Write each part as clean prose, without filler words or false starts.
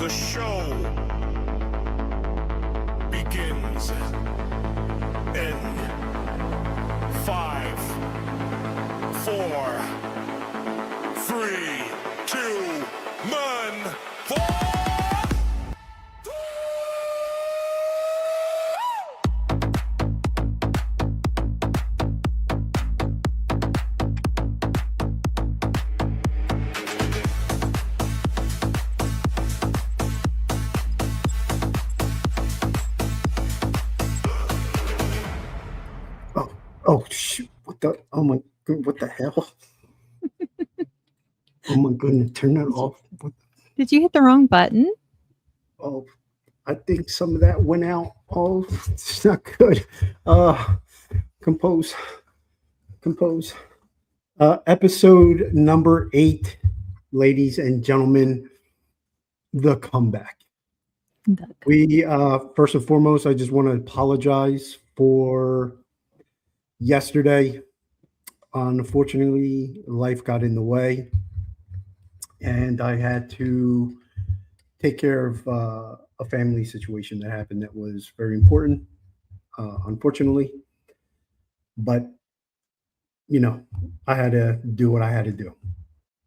The show begins in 5, 4, 3, 2, 1, 4. Oh shoot! What the hell? Oh my goodness! Turn that off. Did you hit the wrong button? Oh, I think some of that went out. Oh, it's not good. Compose. Episode number 8, ladies and gentlemen, the comeback. We first and foremost, I just want to apologize for yesterday. Unfortunately, life got in the way, and I had to take care of a family situation that happened that was very important, unfortunately. But, I had to do what I had to do.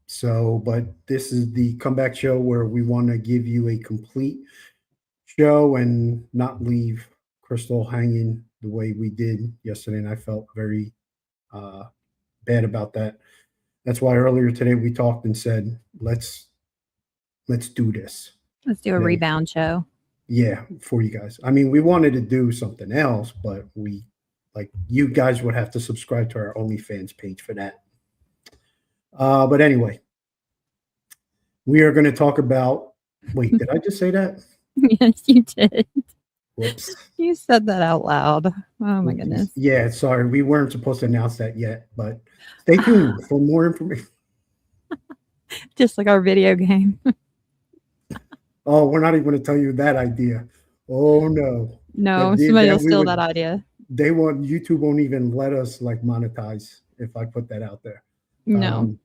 So, but this is the comeback show where we want to give you a complete show and not leave Crystal hanging the way we did yesterday. And I felt very bad about that. That's why earlier today we talked and said, let's do this. Let's do a rebound show. Yeah, for you guys. I mean, we wanted to do something else, but you guys would have to subscribe to our OnlyFans page for that. But anyway, we are going to talk about. Wait, did I just say that? Yes, you did. Whoops. You said that out loud. Oh my goodness. Yeah, sorry. We weren't supposed to announce that yet, but stay tuned for more information. Just like our video game. Oh, we're not even going to tell you that idea. Oh no. No, somebody will steal that idea. YouTube won't even let us monetize if I put that out there. No.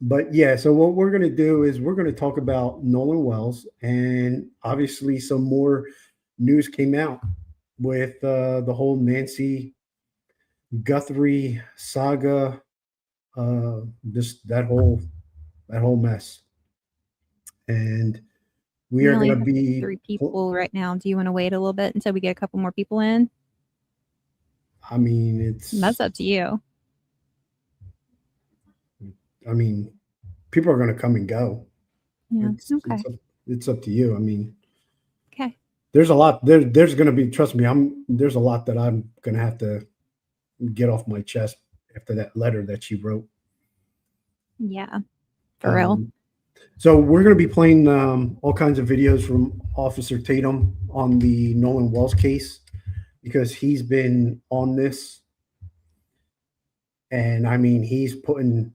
But yeah, so what we're going to do is we're going to talk about Nolan Wells, and obviously some more news came out with the whole Nancy Guthrie saga, that whole mess. And we are going to be 3 people right now. Do you want to wait a little bit until we get a couple more people in? I mean, that's up to you. I mean, people are going to come and go. Yeah. It's up to you. I mean, okay. There's a lot. There's going to be. Trust me. There's a lot that I'm going to have to get off my chest after that letter that she wrote. Yeah. For real. So we're going to be playing all kinds of videos from Officer Tatum on the Nolan Wells case because he's been on this, and I mean he's putting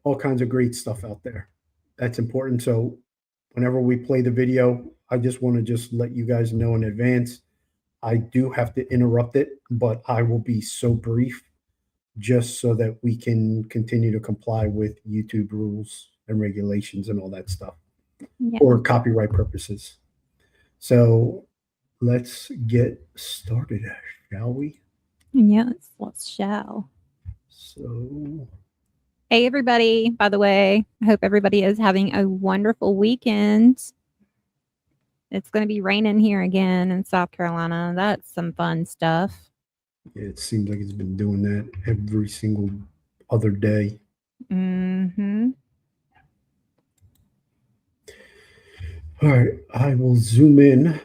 all kinds of great stuff out there. That's important. So whenever we play the video, I just want to just let you guys know in advance, I do have to interrupt it, but I will be so brief just so that we can continue to comply with YouTube rules and regulations and all that stuff for copyright purposes. So let's get started, shall we? Yes, let's shall. So... Hey, everybody. By the way, I hope everybody is having a wonderful weekend. It's going to be raining here again in South Carolina. That's some fun stuff. Yeah, it seems like it's been doing that every single other day. Mm-hmm. All right, I will zoom in.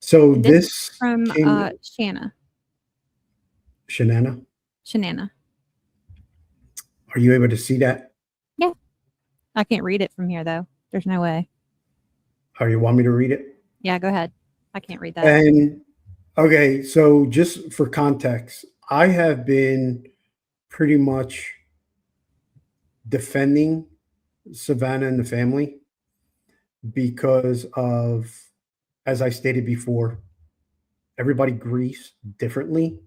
So this from Shanna. Shanana. Are you able to see that? Yeah. I can't read it from here, though. There's no way. Oh, you want me to read it? Yeah, go ahead. I can't read that. And okay, so just for context, I have been pretty much defending Savannah and the family because of, as I stated before, everybody grieves differently.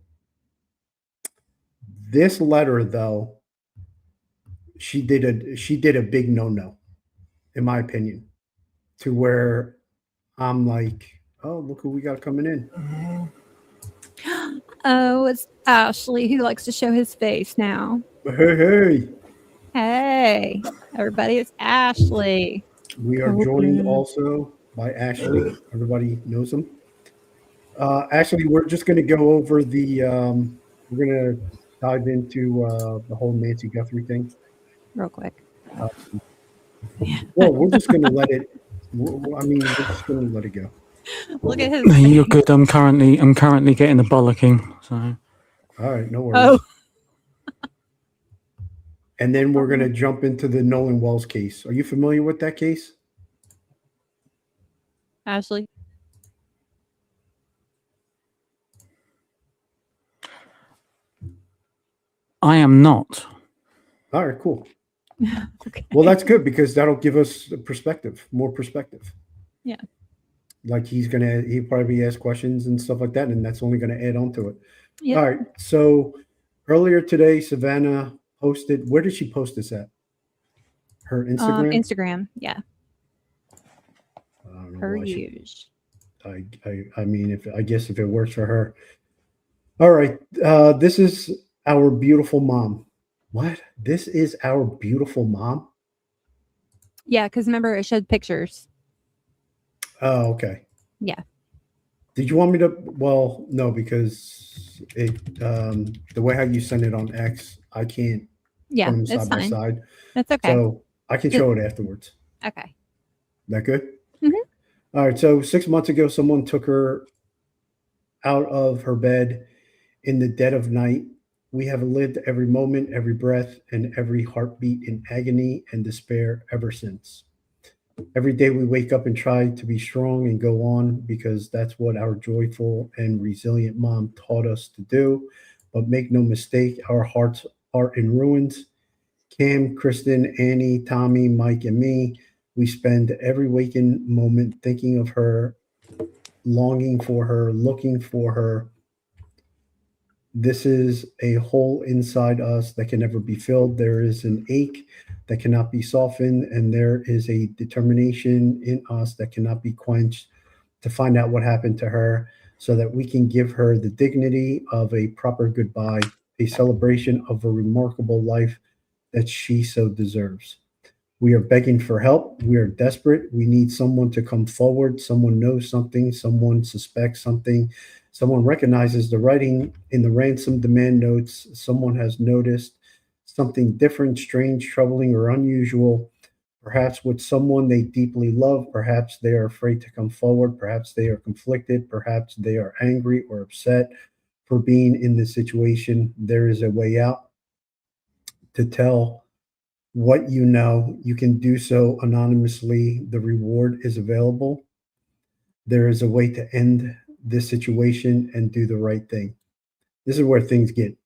This letter, though, she did a big no-no, in my opinion. to where I'm like, oh, look who we got coming in. Oh, it's Ashley who likes to show his face now. Hey, hey. Hey, everybody, it's Ashley. We are joined Copeland. also by Ashley. Everybody knows him. Ashley, we're just going to go over we're going to dive into the whole Nancy Guthrie thing. Real quick. Well, we're just going to let it, we're just going to let it go. Look at his No, you're face. good. I'm currently getting the bollocking. So All right, no worries. Oh, And then we're going to jump into the Nolan Wells case. Are you familiar with that case? Ashley. I am not. All right, cool. Okay. Well, that's good because that'll give us more perspective. Yeah. Like he'll probably ask questions and stuff like that, and that's only going to add on to it. Yep. All right. So earlier today, Savannah posted. Where did she post this at? Her Instagram. Instagram. Yeah. I don't know Per why she- use. I mean, I guess if it works for her. All right. This is our beautiful mom. What? This is our beautiful mom? Yeah, because remember it showed pictures. Oh, okay. Yeah. Did you want me to? Well, no, because the way how you send it on X, I can't Yeah, put them it's side by fine. side. That's okay. So I can show it afterwards. Okay. That good? Mhm. All right. So 6 months ago, someone took her out of her bed in the dead of night. We have lived every moment, every breath, and every heartbeat in agony and despair ever since. Every day we wake up and try to be strong and go on because that's what our joyful and resilient mom taught us to do. But make no mistake, our hearts are in ruins. Cam, Kristen, Annie, Tommy, Mike, and me, we spend every waking moment thinking of her, longing for her, looking for her. This is a hole inside us that can never be filled. There is an ache that cannot be softened, and there is a determination in us that cannot be quenched to find out what happened to her so that we can give her the dignity of a proper goodbye, a celebration of a remarkable life that she so deserves. We are begging for help. We are desperate. We need someone to come forward. Someone knows something. Someone suspects something. Someone recognizes the writing in the ransom demand notes. Someone has noticed something different, strange, troubling, or unusual. Perhaps with someone they deeply love. Perhaps they are afraid to come forward. Perhaps they are conflicted. Perhaps they are angry or upset for being in this situation. There is a way out. To tell what you know, you can do so anonymously. The reward is available. There is a way to end this situation and do the right thing. This is where things get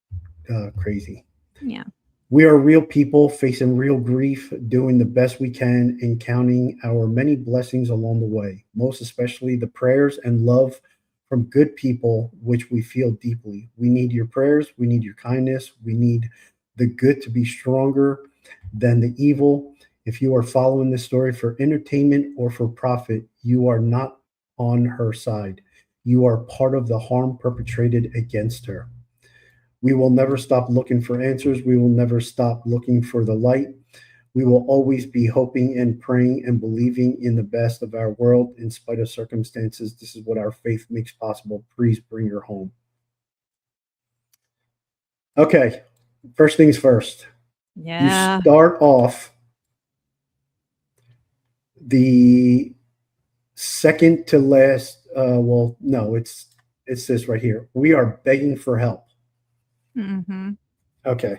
crazy. Yeah. We are real people facing real grief, doing the best we can and counting our many blessings along the way, most especially the prayers and love from good people, which we feel deeply. We need your prayers. We need your kindness. We need the good to be stronger than the evil. If you are following this story for entertainment or for profit, you are not on her side. You are part of the harm perpetrated against her. We will never stop looking for answers. We will never stop looking for the light. We will always be hoping and praying and believing in the best of our world in spite of circumstances. This is what our faith makes possible. Please bring her home. Okay, first things first. Yeah. You start off the second to last. Well, no, it's this right here. We are begging for help. Mm-hmm. Okay.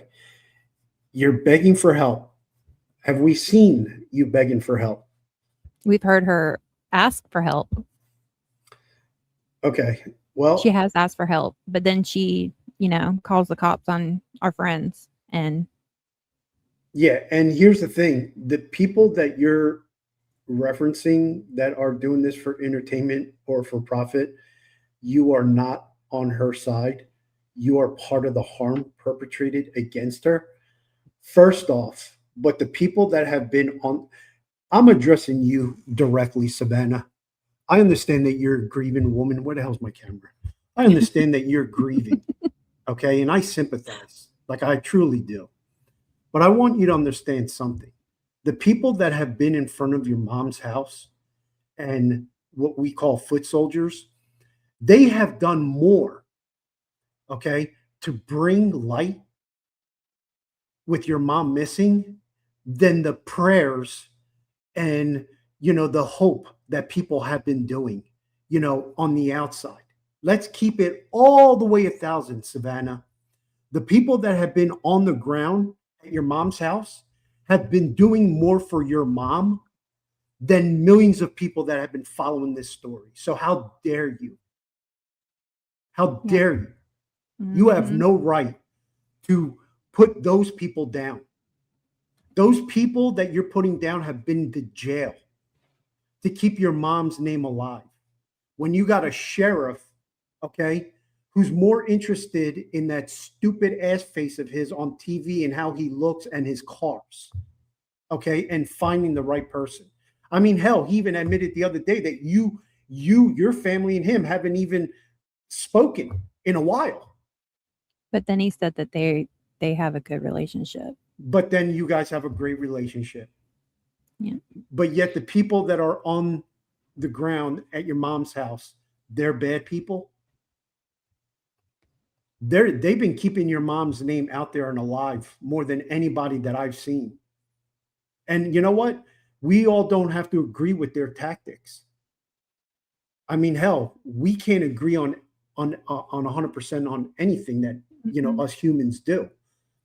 You're begging for help. Have we seen you begging for help? We've heard her ask for help. Okay. Well, She has asked for help, but then she, calls the cops on our friends. And yeah. And here's the thing. The people that you're referencing that are doing this for entertainment or for profit, you are not on her side. You are part of the harm perpetrated against her. First off, but the people that have been on, I'm addressing you directly, Savannah. I understand that you're a grieving woman. Where the hell's my camera? I understand that you're grieving. Okay. And I sympathize, like I truly do. But I want you to understand something. The people that have been in front of your mom's house and what we call foot soldiers, they have done more, okay, to bring light with your mom missing than the prayers and, the hope that people have been doing, on the outside. Let's keep it all the way 1,000, Savannah. The people that have been on the ground at your mom's house have been doing more for your mom than millions of people that have been following this story. So how dare you? How Yeah. dare you? You have Mhm. no right to put those people down. Those people that you're putting down have been to jail to keep your mom's name alive. When you got a sheriff, okay, who's more interested in that stupid ass face of his on TV and how he looks and his cars, okay, and finding the right person. I mean, hell, he even admitted the other day that your family and him haven't even spoken in a while. But then he said that they have a good relationship. But then you guys have a great relationship. Yeah. But yet the people that are on the ground at your mom's house, they're bad people. They've been keeping your mom's name out there and alive more than anybody that I've seen. And you know what? We all don't have to agree with their tactics. I mean, hell, we can't agree on 100% on anything that Mhm. us humans do,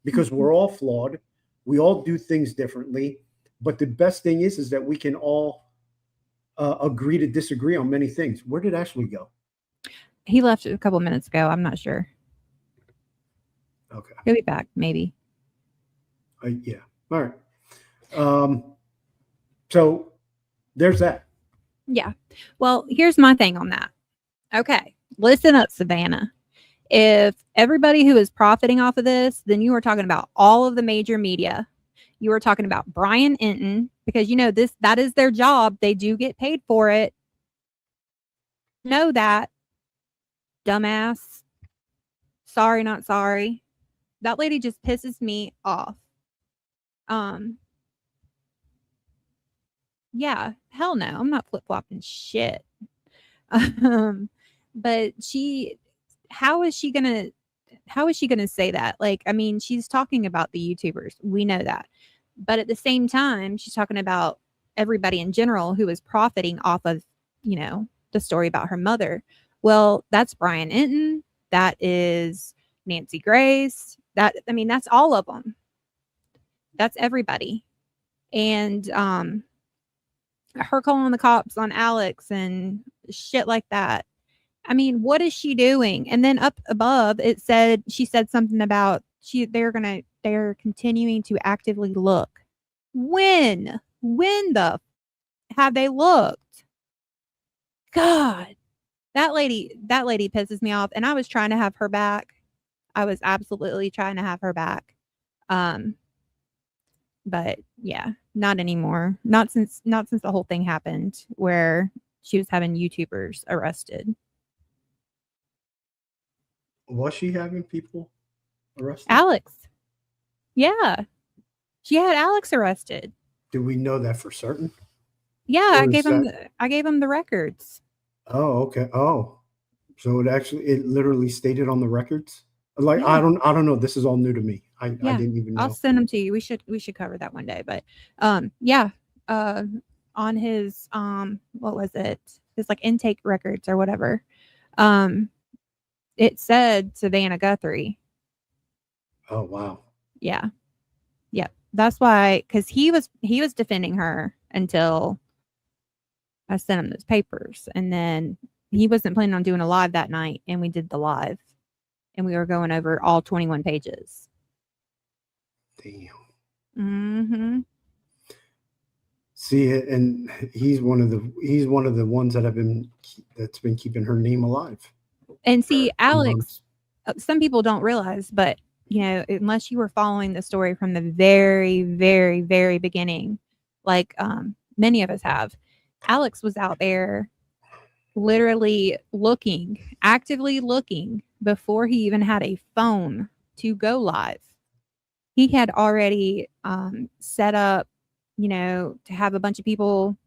because we're all flawed. We all do things differently. But the best thing is that we can all agree to disagree on many things. Where did Ashley go? He left a couple minutes ago. I'm not sure. Okay. He'll be back, maybe. Yeah. All right. So there's that. Yeah. Well, here's my thing on that. Okay. Listen up, Savannah. If everybody who is profiting off of this, then you are talking about all of the major media. You are talking about Brian Enton, because that is their job. They do get paid for it. Know that. Dumbass. Sorry, not sorry. That lady just pisses me off. Yeah, hell no. I'm not flip-flopping shit. But how is she gonna say that? Like, I mean, she's talking about the YouTubers. We know that. But at the same time, she's talking about everybody in general who is profiting off of, the story about her mother. Well, that's Brian Enton. That is Nancy Grace. That's all of them. That's everybody. And her calling the cops on Alex and shit like that. I mean, what is she doing? And then up above, she said something about they're continuing to actively look. When the have they looked? God, that lady pisses me off. And I was trying to have her back. I was absolutely trying to have her back. But yeah, not anymore. Not since the whole thing happened where she was having YouTubers arrested. Was she having people arrested? Alex. Yeah. She had Alex arrested. Do we know that for certain? Yeah, Or I is gave him the records. Oh, okay. Oh, so it literally stated on the records. Like, Yeah. I don't know. This is all new to me. I didn't even know. I'll send them to you. We should cover that one day. But yeah. On his what was it? His like intake records or whatever. It said Savannah Guthrie. Oh, wow. Yeah. Yep. That's why, because he was defending her until I sent him those papers. And then he wasn't planning on doing a live that night. And we did the live. And we were going over all 21 pages. Damn. Mm-hmm. See, and he's one of the ones that's been keeping her name alive. And see, for Alex, months. some people don't realize, but unless you were following the story from the very, very, very beginning, like many of us have. Alex was out there literally actively looking before he even had a phone to go live. He had already set up, to have a bunch of people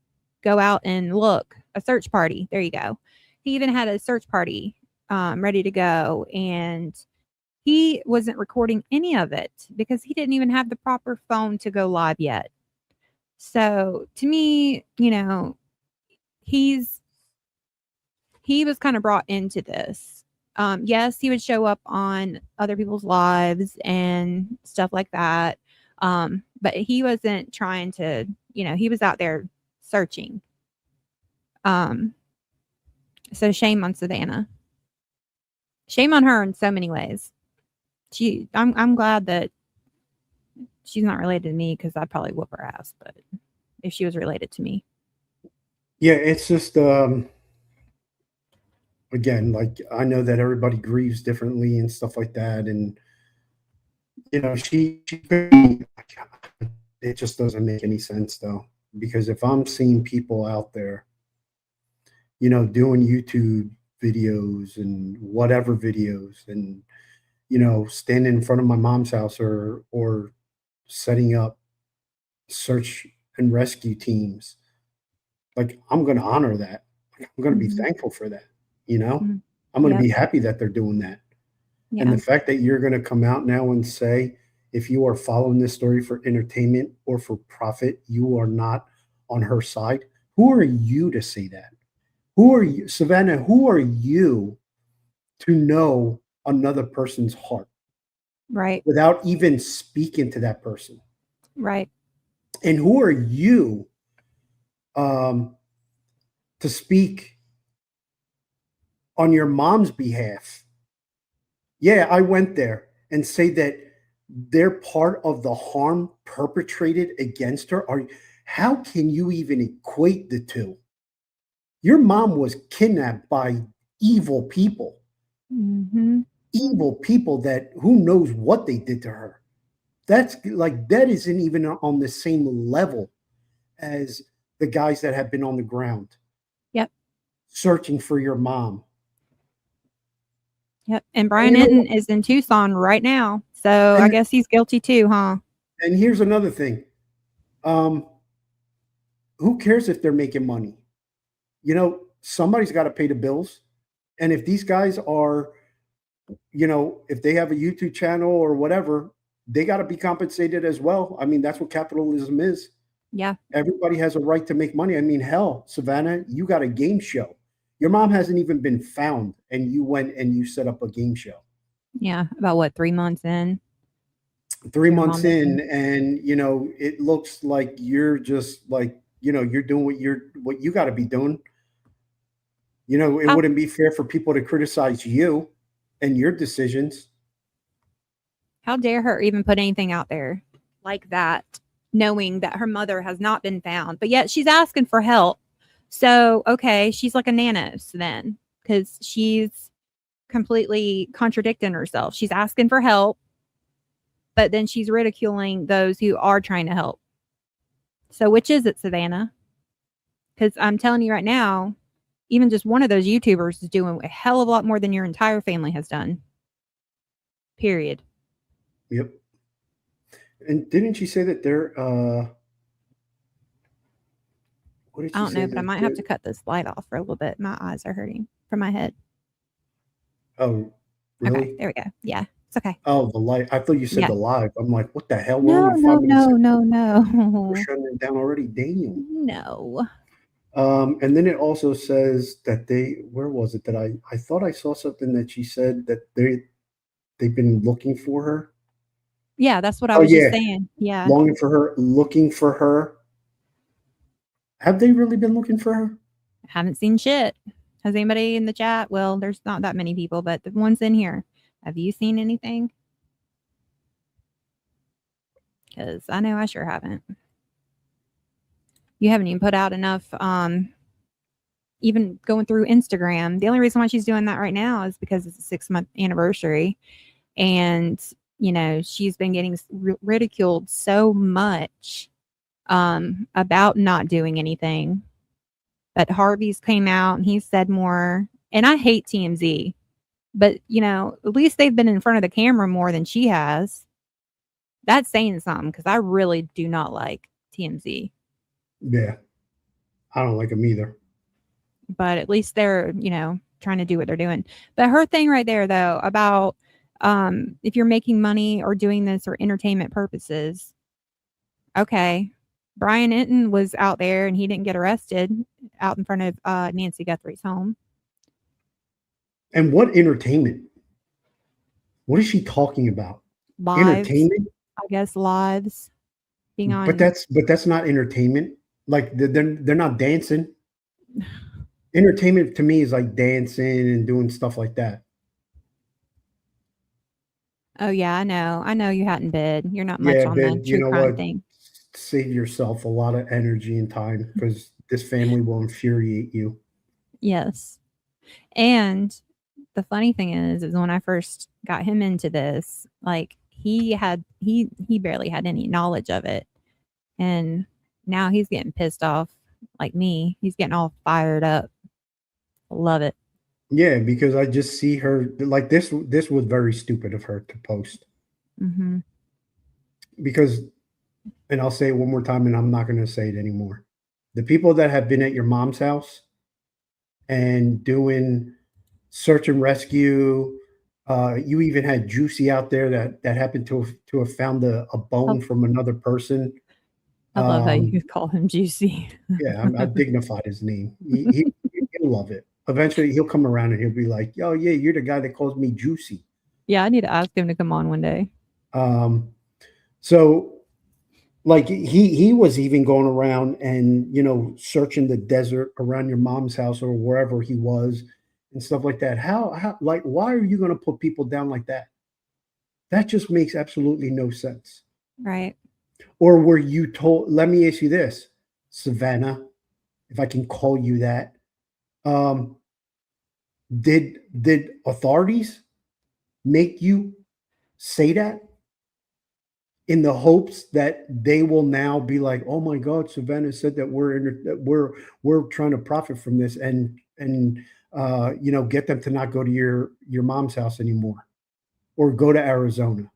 go out and look, a search party. There you go. He even had a search party ready to go, and he wasn't recording any of it because he didn't even have the proper phone to go live yet. So to me, he was kind of brought into this. Yes, he would show up on other people's lives and stuff like that. But he wasn't trying to, he was out there searching. So shame on Savannah. Shame on her in so many ways. I'm glad that she's not related to me, because I'd probably whoop her ass, but if she was related to me. Yeah, it's just again, like, I know that everybody grieves differently and stuff like that, and it just doesn't make any sense though, because if I'm seeing people out there, doing YouTube videos and whatever videos, and standing in front of my mom's house or setting up search and rescue teams, like, I'm going to honor that. I'm going to be thankful for that. I'm going to be happy that they're doing that. Yeah. And the fact that you're going to come out now and say, if you are following this story for entertainment or for profit, you are not on her side. Who are you to say that? Who are you, Savannah? Who are you to know another person's heart? Right. Without even speaking to that person. Right. And who are you to speak on your mom's behalf? Yeah, I went there, and say that they're part of the harm perpetrated against her. How can you even equate the two? Your mom was kidnapped by evil people. Mm-hmm. Evil people that who knows what they did to her. That isn't even on the same level as the guys that have been on the ground. Yep. Searching for your mom. Yep. And Brian Enton is in Tucson right now. So I guess he's guilty too, huh? And here's another thing. Who cares if they're making money? Somebody's got to pay the bills. And if these guys are, if they have a YouTube channel or whatever, they got to be compensated as well. I mean, that's what capitalism is. Yeah. Everybody has a right to make money. I mean, hell, Savannah, you got a game show. Your mom hasn't even been found, and you went and you set up a game show. Yeah. About what, 3 months in? 3 months in, and it looks like you're just like, you're doing what you got to be doing. It wouldn't be fair for people to criticize you and your decisions. How dare her even put anything out there like that, knowing that her mother has not been found, but yet she's asking for help. So, okay, she's like a nanos then, because she's completely contradicting herself. She's asking for help, but then she's ridiculing those who are trying to help. So which is it, Savannah? Because I'm telling you right now, even just one of those YouTubers is doing a hell of a lot more than your entire family has done. Period. Yep. And didn't she say that they're what did she I don't say know, but I might have to cut this light off for a little bit. My eyes are hurting from my head. Oh, really? Okay, there we go. Yeah, it's okay. Oh, the light. I thought you said the live. I'm like, what the hell? No. We're shutting it down already. Damn. No. And then it also says that where was it that I thought I saw something that she said that they've been looking for her. Yeah, that's what I was just saying. Yeah. Longing for her, looking for her. Have they really been looking for her? I haven't seen shit. Has anybody in the chat? Well, there's not that many people, but the ones in here, have you seen anything? Because I know I sure haven't. You haven't even put out enough, even going through Instagram. The only reason why she's doing that right now is because it's a 6-month anniversary. And, she's been getting ridiculed so much about not doing anything. But Harvey's came out and he said more. And I hate TMZ, but at least they've been in front of the camera more than she has. That's saying something because I really do not like TMZ. Yeah. I don't like them either. But at least they're, trying to do what they're doing. But her thing right there, though, about if you're making money or doing this for entertainment purposes, okay. Brian Enton was out there and he didn't get arrested out in front of Nancy Guthrie's home. And what entertainment? What is she talking about? Lives, Entertainment? I guess lives being on. But that's not entertainment. Like they're not dancing. Entertainment to me is like dancing and doing stuff like that. Oh yeah, I know you hadn't bid. You're not much on the true crime thing. Save yourself a lot of energy and time because this family will infuriate you. Yes. And the funny thing is when I first got him into this, like he barely had any knowledge of it. And now he's getting pissed off like me. He's getting all fired up. Love it. Yeah, because I just see her like this was very stupid of her to post. Mm-hmm. Because, and I'll say it one more time and I'm not going to say it anymore. The people that have been at your mom's house and doing search and rescue, you even had Juicy out there that happened to have found a bone from another person. I love how you call him Juicy. Yeah, I dignified his name. He'll love it. Eventually, he'll come around and he'll be like, "Yo, yeah, you're the guy that calls me Juicy." Yeah, I need to ask him to come on one day. So like he was even going around and searching the desert around your mom's house or wherever he was and stuff like that. How like why are you going to put people down like that? That just makes absolutely no sense. Right. Or were you told, let me ask you this, Savannah, if I can call you that. Did authorities make you say that in the hopes that they will now be like, oh my God, Savannah said that we're trying to profit from this and get them to not go to your mom's house anymore or go to Arizona?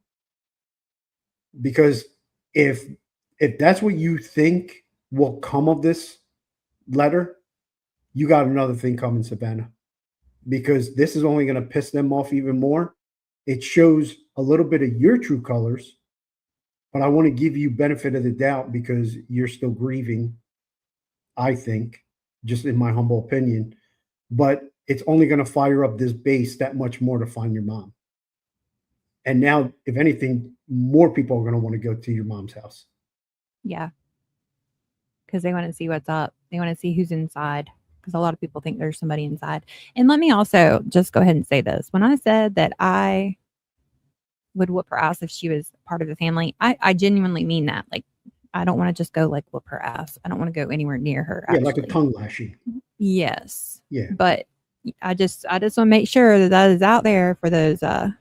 Because if that's what you think will come of this letter, you got another thing coming, Savannah, because this is only going to piss them off even more. It shows a little bit of your true colors, but I want to give you benefit of the doubt because you're still grieving, I think, just in my humble opinion. But it's only going to fire up this base that much more to find your mom. And now, if anything, more people are going to want to go to your mom's house. Yeah. Because they want to see what's up. They want to see who's inside. Because a lot of people think there's somebody inside. And let me also just go ahead and say this. When I said that I would whoop her ass if she was part of the family, I genuinely mean that. Like, I don't want to just go like whoop her ass. I don't want to go anywhere near her. Yeah, like a tongue lashing. Yes. Yeah. But I just want to make sure that is out there for those the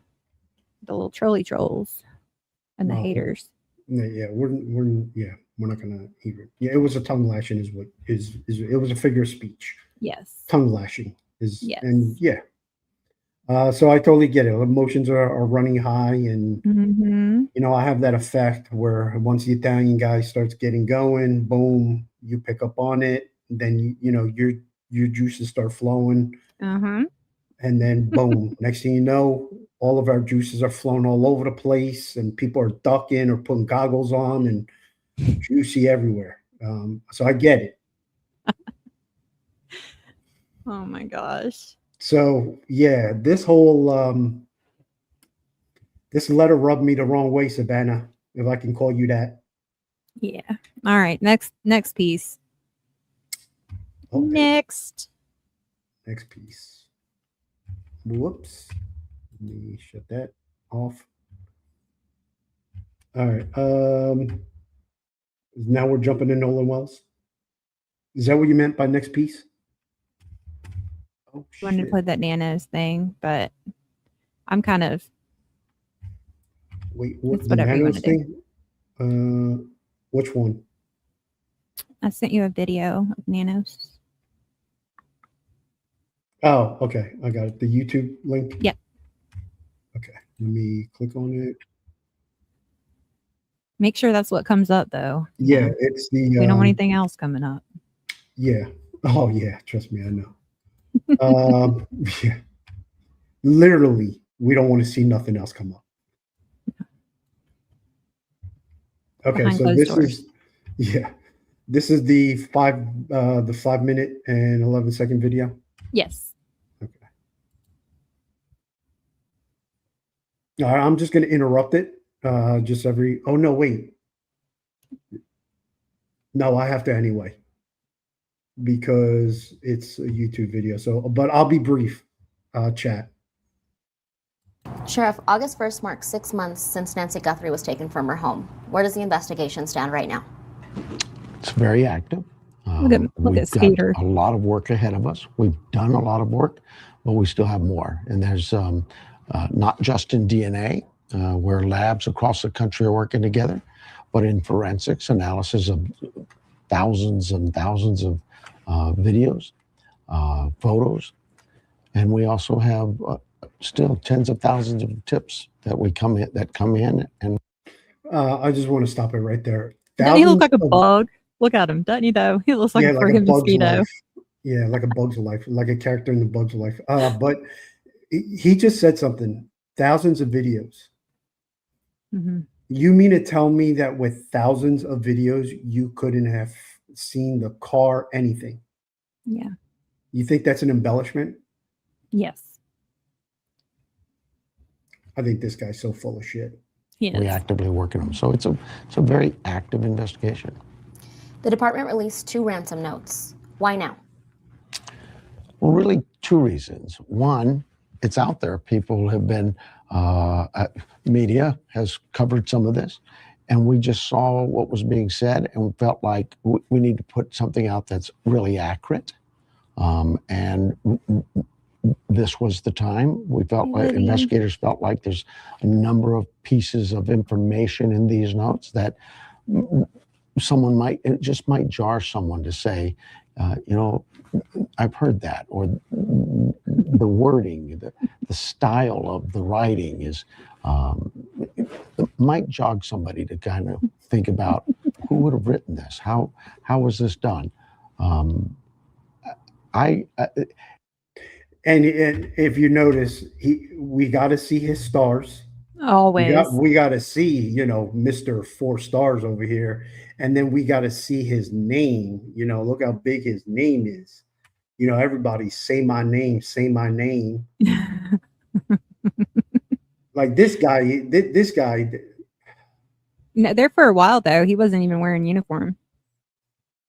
little trolley trolls and the haters. Yeah, we're not gonna even. Yeah, it was a tongue lashing is what is it was a figure of speech. Yes. Tongue lashing is yes. And yeah. So I totally get it. Emotions are running high and I have that effect where once the Italian guy starts getting going, boom, you pick up on it, then your juices start flowing. And then boom, next thing you know, all of our juices are flowing all over the place and people are ducking or putting goggles on and Juicy everywhere. So I get it. Oh my gosh. So yeah, this whole this letter rubbed me the wrong way, Savannah, if I can call you that. Yeah. All right. Next piece. Okay. Next piece. Whoops. Let me shut that off. All right. Now we're jumping in Nolan Wells. Is that what you meant by next piece? Oh, I wanted to play that Nanos thing, but I'm kind of. Wait, what? The Nanos thing? Which one? I sent you a video of Nanos. Oh, okay. I got it. The YouTube link? Yep. Okay. Let me click on it. Make sure that's what comes up, though. Yeah, No, it's the. we don't want anything else coming up. Yeah. Oh, yeah. Trust me, I know. Yeah. Literally, we don't want to see nothing else come up. Okay, Behind so closed this doors. this is the 5 minute and 11-second video. Yes. Okay. All right, I'm just going to interrupt it. Just every. Oh no, wait. No, I have to anyway because it's a YouTube video. So, but I'll be brief. Chat. Sheriff, August 1st marks 6 months since Nancy Guthrie was taken from her home. Where does the investigation stand right now? It's very active. Look at We've Skeeter. got a lot of work ahead of us. We've done a lot of work, but we still have more. And there's not just in DNA, where labs across the country are working together, but in forensics, analysis of thousands and thousands of videos, photos. And we also have still tens of thousands of tips that come in. And I just want to stop it right there. Doesn't he look like a Thousands of- bug? Look at him, doesn't he, though? He looks like a like friggin' Bug's mosquito. Life. Yeah, like a Bug's Life, like a character in the Bug's Life. But he just said something. Thousands of videos. Mhm. You mean to tell me that with thousands of videos, you couldn't have seen the car, anything? Yeah. You think that's an embellishment? Yes. I think this guy's so full of shit. He we is. actively working on them. So it's a very active investigation. The department released 2 ransom notes. Why now? Well, really 2 reasons. One, it's out there. People have been, media has covered some of this, and we just saw what was being said and felt like we need to put something out that's really accurate. And this was the time. We felt like Lydia. investigators felt like there's a number of pieces of information in these notes that it just might jar someone to say, I've heard that, or the wording, the style of the writing is might jog somebody to kind of think about who would have written this, how was this done. And if you notice, we got to see his stars. Always. We got to see, Mr. 4 stars over here. And then we got to see his name. Look how big his name is. Everybody say my name, say my name. Like this guy. No, there for a while though, he wasn't even wearing uniform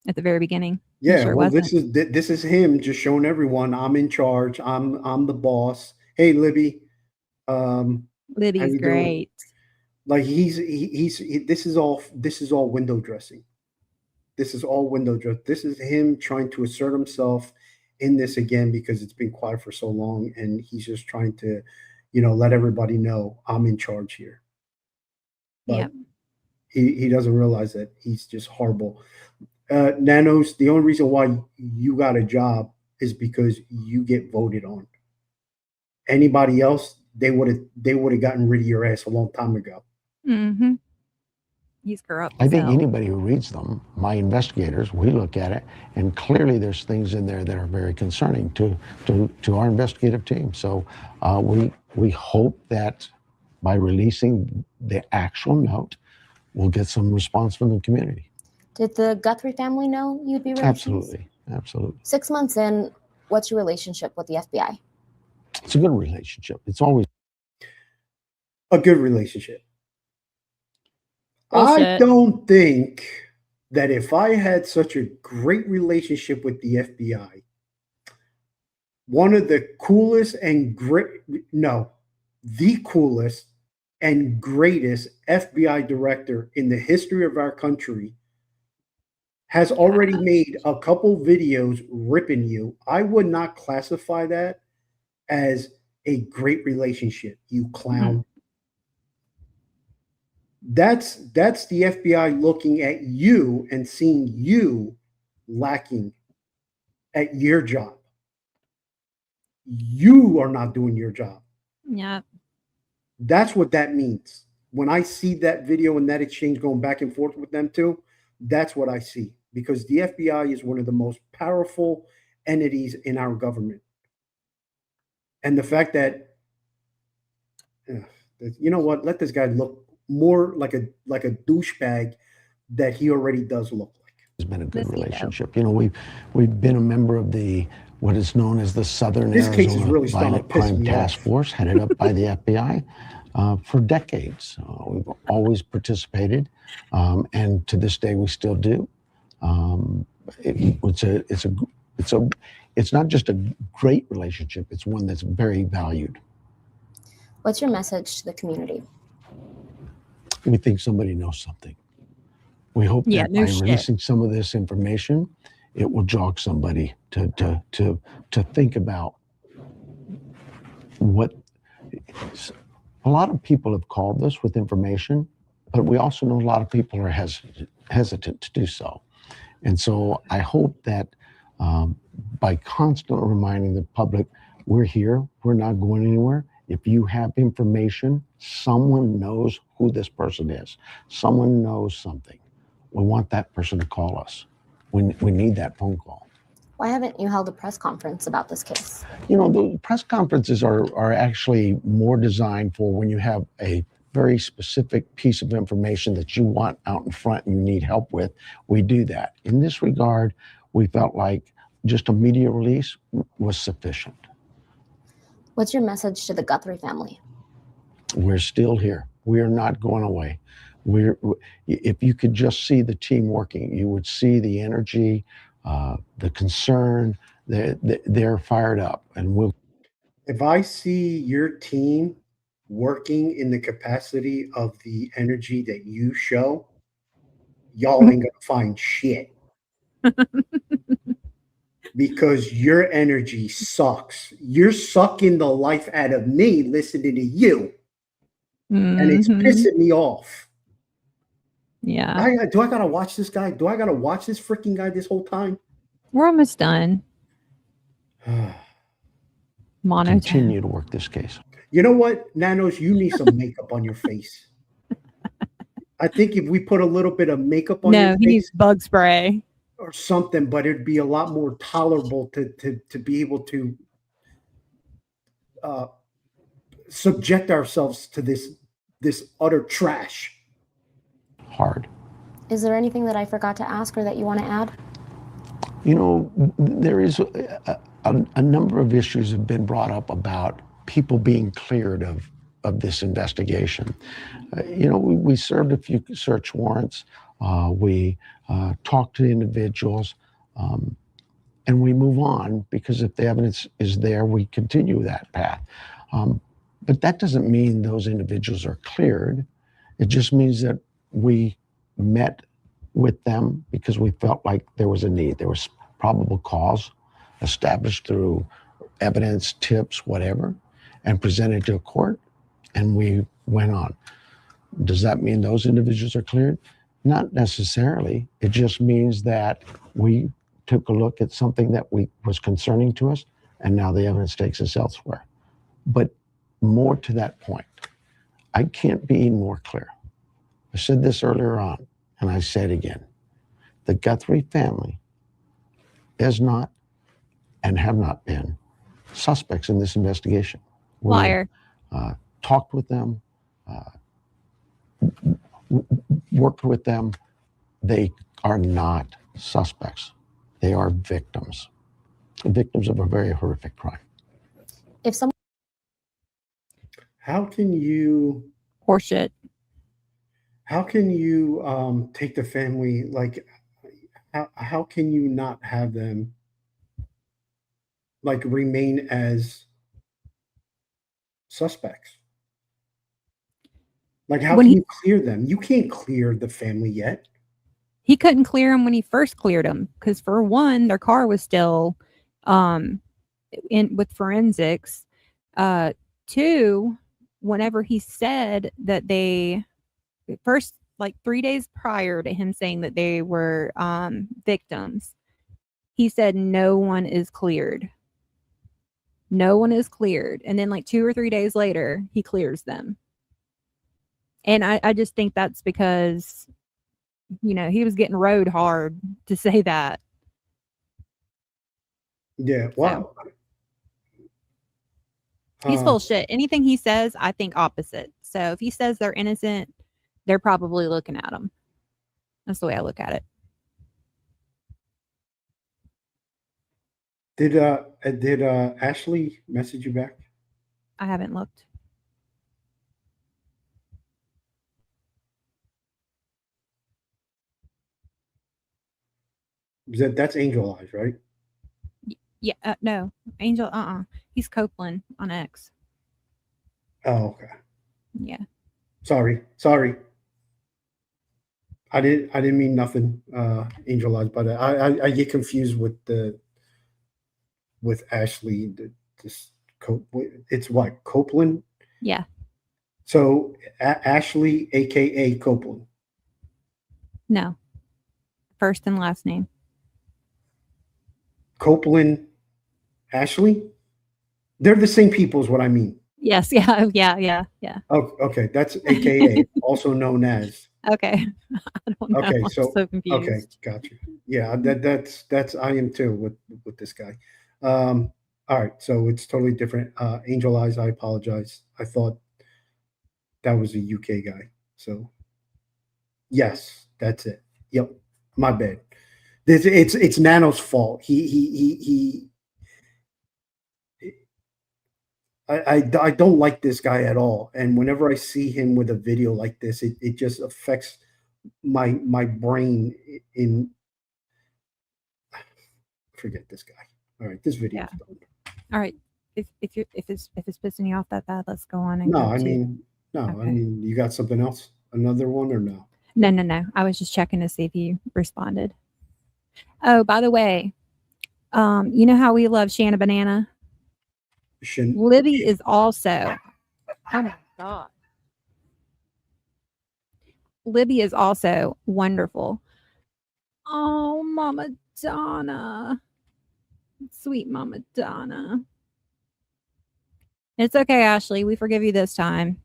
at the very beginning. He Yeah, sure well, wasn't. this is him just showing everyone I'm in charge. I'm the boss. Hey, Libby. How Libby's you doing? great. Like this is all window dressing. This is all window dress. This is him trying to assert himself in this again because it's been quiet for so long, and he's just trying to, let everybody know I'm in charge here. But Yep. he doesn't realize that he's just horrible. Nanos, the only reason why you got a job is because you get voted on. Anybody else, they would have gotten rid of your ass a long time ago. Mm-hmm. He's corrupt. I think so. anybody who reads them, my investigators, we look at it, and clearly there's things in there that are very concerning to our investigative team. So we hope that by releasing the actual note, we'll get some response from the community. Did the Guthrie family know you'd be releasing these? Absolutely. 6 months in, what's your relationship with the FBI? It's a good relationship. It's always A good relationship. I Bullshit. don't think that if I had such a great relationship with the FBI, one of the coolest and the coolest and greatest FBI director in the history of our country has already made a couple videos ripping you. I would not classify that as a great relationship, you clown. That's the FBI looking at you and seeing you lacking at your job. You are not doing your job. Yeah. That's what that means. When I see that video and that exchange going back and forth with them too, that's what I see. Because the FBI is one of the most powerful entities in our government. And the fact that, you know what, let this guy look more like a douchebag that he already does look like. It's been a good Does he, though? relationship. You know, we've been a member of the what is known as the Southern This case is Arizona really starting to Violent piss Crime me Task off. Force, headed up by the FBI, for decades. We've always participated, and to this day we still do. It's not just a great relationship; it's one that's very valued. What's your message to the community? We think somebody knows something. We hope Yeah, that no by shit. releasing some of this information, it will jog somebody to think about what. A lot of people have called us with information, but we also know a lot of people are hesitant to do so. And so I hope that by constantly reminding the public, we're here, we're not going anywhere. If you have information, someone knows who this person is. Someone knows something. We want that person to call us. We need that phone call. Why haven't you held a press conference about this case? You know, the press conferences are actually more designed for when you have a very specific piece of information that you want out in front and you need help with. We do that. In this regard, we felt like just a media release was sufficient. What's your message to the Guthrie family? We're still here. We are not going away. If you could just see the team working, you would see the energy, the concern. They're fired up, and we'll. If I see your team working in the capacity of the energy that you show, y'all ain't gonna find shit. Because your energy sucks. You're sucking the life out of me listening to you. And it's Mhm. pissing me off. Yeah. Do I gotta watch this guy? Do I gotta watch this freaking guy this whole time? We're almost done. Monotone. Continue to work this case. You know what, Nanos? You need some makeup on your face. I think if we put a little bit of makeup on No, your he face needs bug spray. or something, but it'd be a lot more tolerable to be able to subject ourselves to this utter trash. Hard. Is there anything that I forgot to ask or that you want to add? You know, there is a number of issues have been brought up about people being cleared of this investigation. You know, we served a few search warrants. We talked to individuals, and we move on because if the evidence is there, we continue that path. But that doesn't mean those individuals are cleared. It just means that we met with them because we felt like there was a need. There was probable cause established through evidence, tips, whatever, and presented to a court, and we went on. Does that mean those individuals are cleared? Not necessarily. It just means that we took a look at something that was concerning to us, and now the evidence takes us elsewhere. But more to that point, I can't be more clear. I said this earlier on, and I say it again. The Guthrie family is not and have not been suspects in this investigation. We Liar. talked with them, worked with them. They are not suspects. They are victims of a very horrific crime. If someone How can you Horseshit. take the family, like how can you not have them like remain as suspects? Like how When can he- you clear them? You can't clear the family yet. He couldn't clear him when he first cleared him because, for one, their car was still in with forensics. Two, whenever he said that they first, like 3 days prior to him saying that they were victims, he said no one is cleared. No one is cleared. And then like 2 or 3 days later, he clears them. And I just think that's because, you know, he was getting rode hard to say that. Yeah. Wow. He's full of shit. Anything he says, I think opposite. So if he says they're innocent, they're probably looking at him. That's the way I look at it. Did Ashley message you back? I haven't looked. That's Angel Eyes, right? Yeah, no. Angel, he's Copeland on X. Oh, okay. Yeah. Sorry. I didn't mean nothing, Angel Eyes, but I get confused with Ashley. It's what, Copeland? Yeah. So Ashley, aka Copeland. No. First and last name. Copeland, Ashley. They're the same people, is what I mean. Yes. Yeah. Oh, okay. That's aka, also known as. Okay. I don't know. Okay, I'm so confused. okay, got you. Yeah, that's I am too with this guy. All right, so it's totally different. Angel Eyes, I apologize. I thought that was a UK guy. So yes, that's it. Yep, my bad. It's Nano's fault. I don't like this guy at all. And whenever I see him with a video like this, it just affects my brain in forget this guy. All right, this video is done. All right. If it's pissing you off that bad, let's go on and No, go I to- mean, no, I Okay. mean, you got something else? Another one or no? No. I was just checking to see if you responded. Oh, by the way, you know how we love Shanna Banana? Libby is also. Oh my God. Libby is also wonderful. Oh, Mama Donna. Sweet Mama Donna. It's okay, Ashley. We forgive you this time.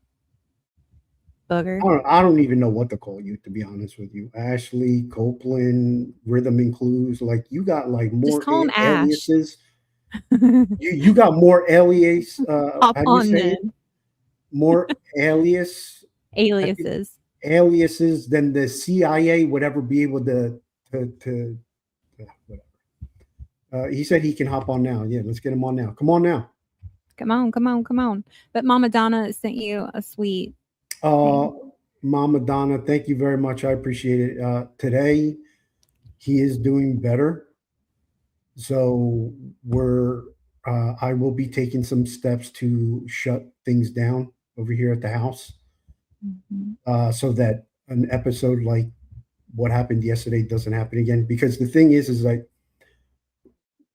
Booger. I don't even know what to call you, to be honest with you. Ashley, Copeland, Rhythm and Clues. Like, you got like more call him Ash. aliases. You got more alias. Hop how do you on say it? then. More aliases than the CIA would ever be able to whatever. He said he can hop on now. Yeah, let's get him on now. Come on now. Come on. But Mama Donna sent you a sweet. Mama Donna, thank you very much. I appreciate it. Today, he is doing better. So I will be taking some steps to shut things down over here at the house, so that an episode like what happened yesterday doesn't happen again. Because the thing is like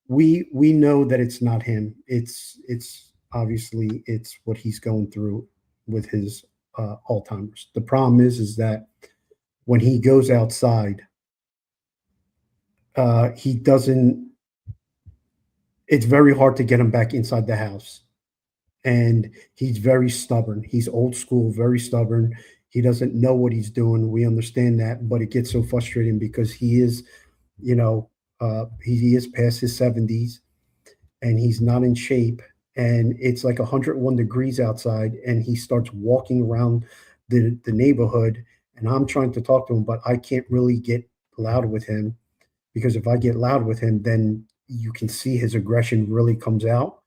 we know that it's not him. It's obviously it's what he's going through with his Alzheimer's. The problem is that when he goes outside, he doesn't. It's very hard to get him back inside the house. And he's very stubborn. He's old school, very stubborn. He doesn't know what he's doing. We understand that, but it gets so frustrating because he is, he is past his 70s and he's not in shape. And it's like 101 degrees outside and he starts walking around the neighborhood. And I'm trying to talk to him, but I can't really get loud with him because if I get loud with him, then you can see his aggression really comes out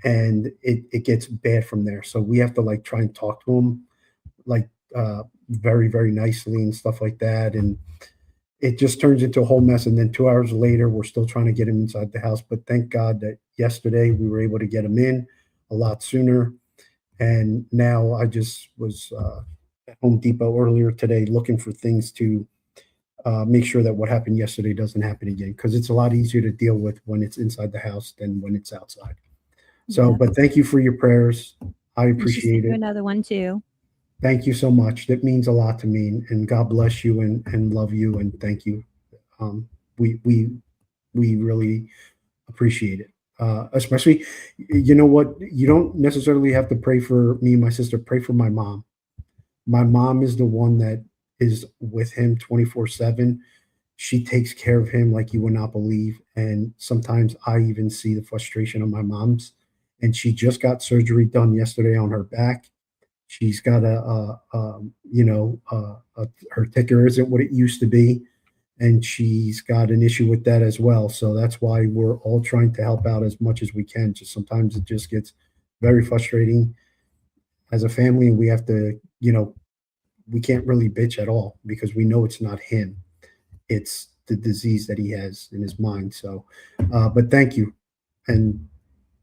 and it gets bad from there. So we have to like try and talk to him like very, very nicely and stuff like that. And it just turns into a whole mess. And then 2 hours later, we're still trying to get him inside the house. But thank God that yesterday we were able to get him in a lot sooner. And now I just was at Home Depot earlier today looking for things to make sure that what happened yesterday doesn't happen again, because it's a lot easier to deal with when it's inside the house than when it's outside. So, but thank you for your prayers. I appreciate it. Another one too. Thank you so much. That means a lot to me, and God bless you and love you and thank you. We we really appreciate it. Especially, you know what? You don't necessarily have to pray for me and my sister. Pray for my mom. My mom is the one that is with him 24/7. She takes care of him like you would not believe. And sometimes I even see the frustration of my mom's. And she just got surgery done yesterday on her back. She's got her ticker isn't what it used to be, and she's got an issue with that as well. So that's why we're all trying to help out as much as we can. Just sometimes it just gets very frustrating as a family, and we have to, we can't really bitch at all because we know it's not him. It's the disease that he has in his mind. So, but thank you. And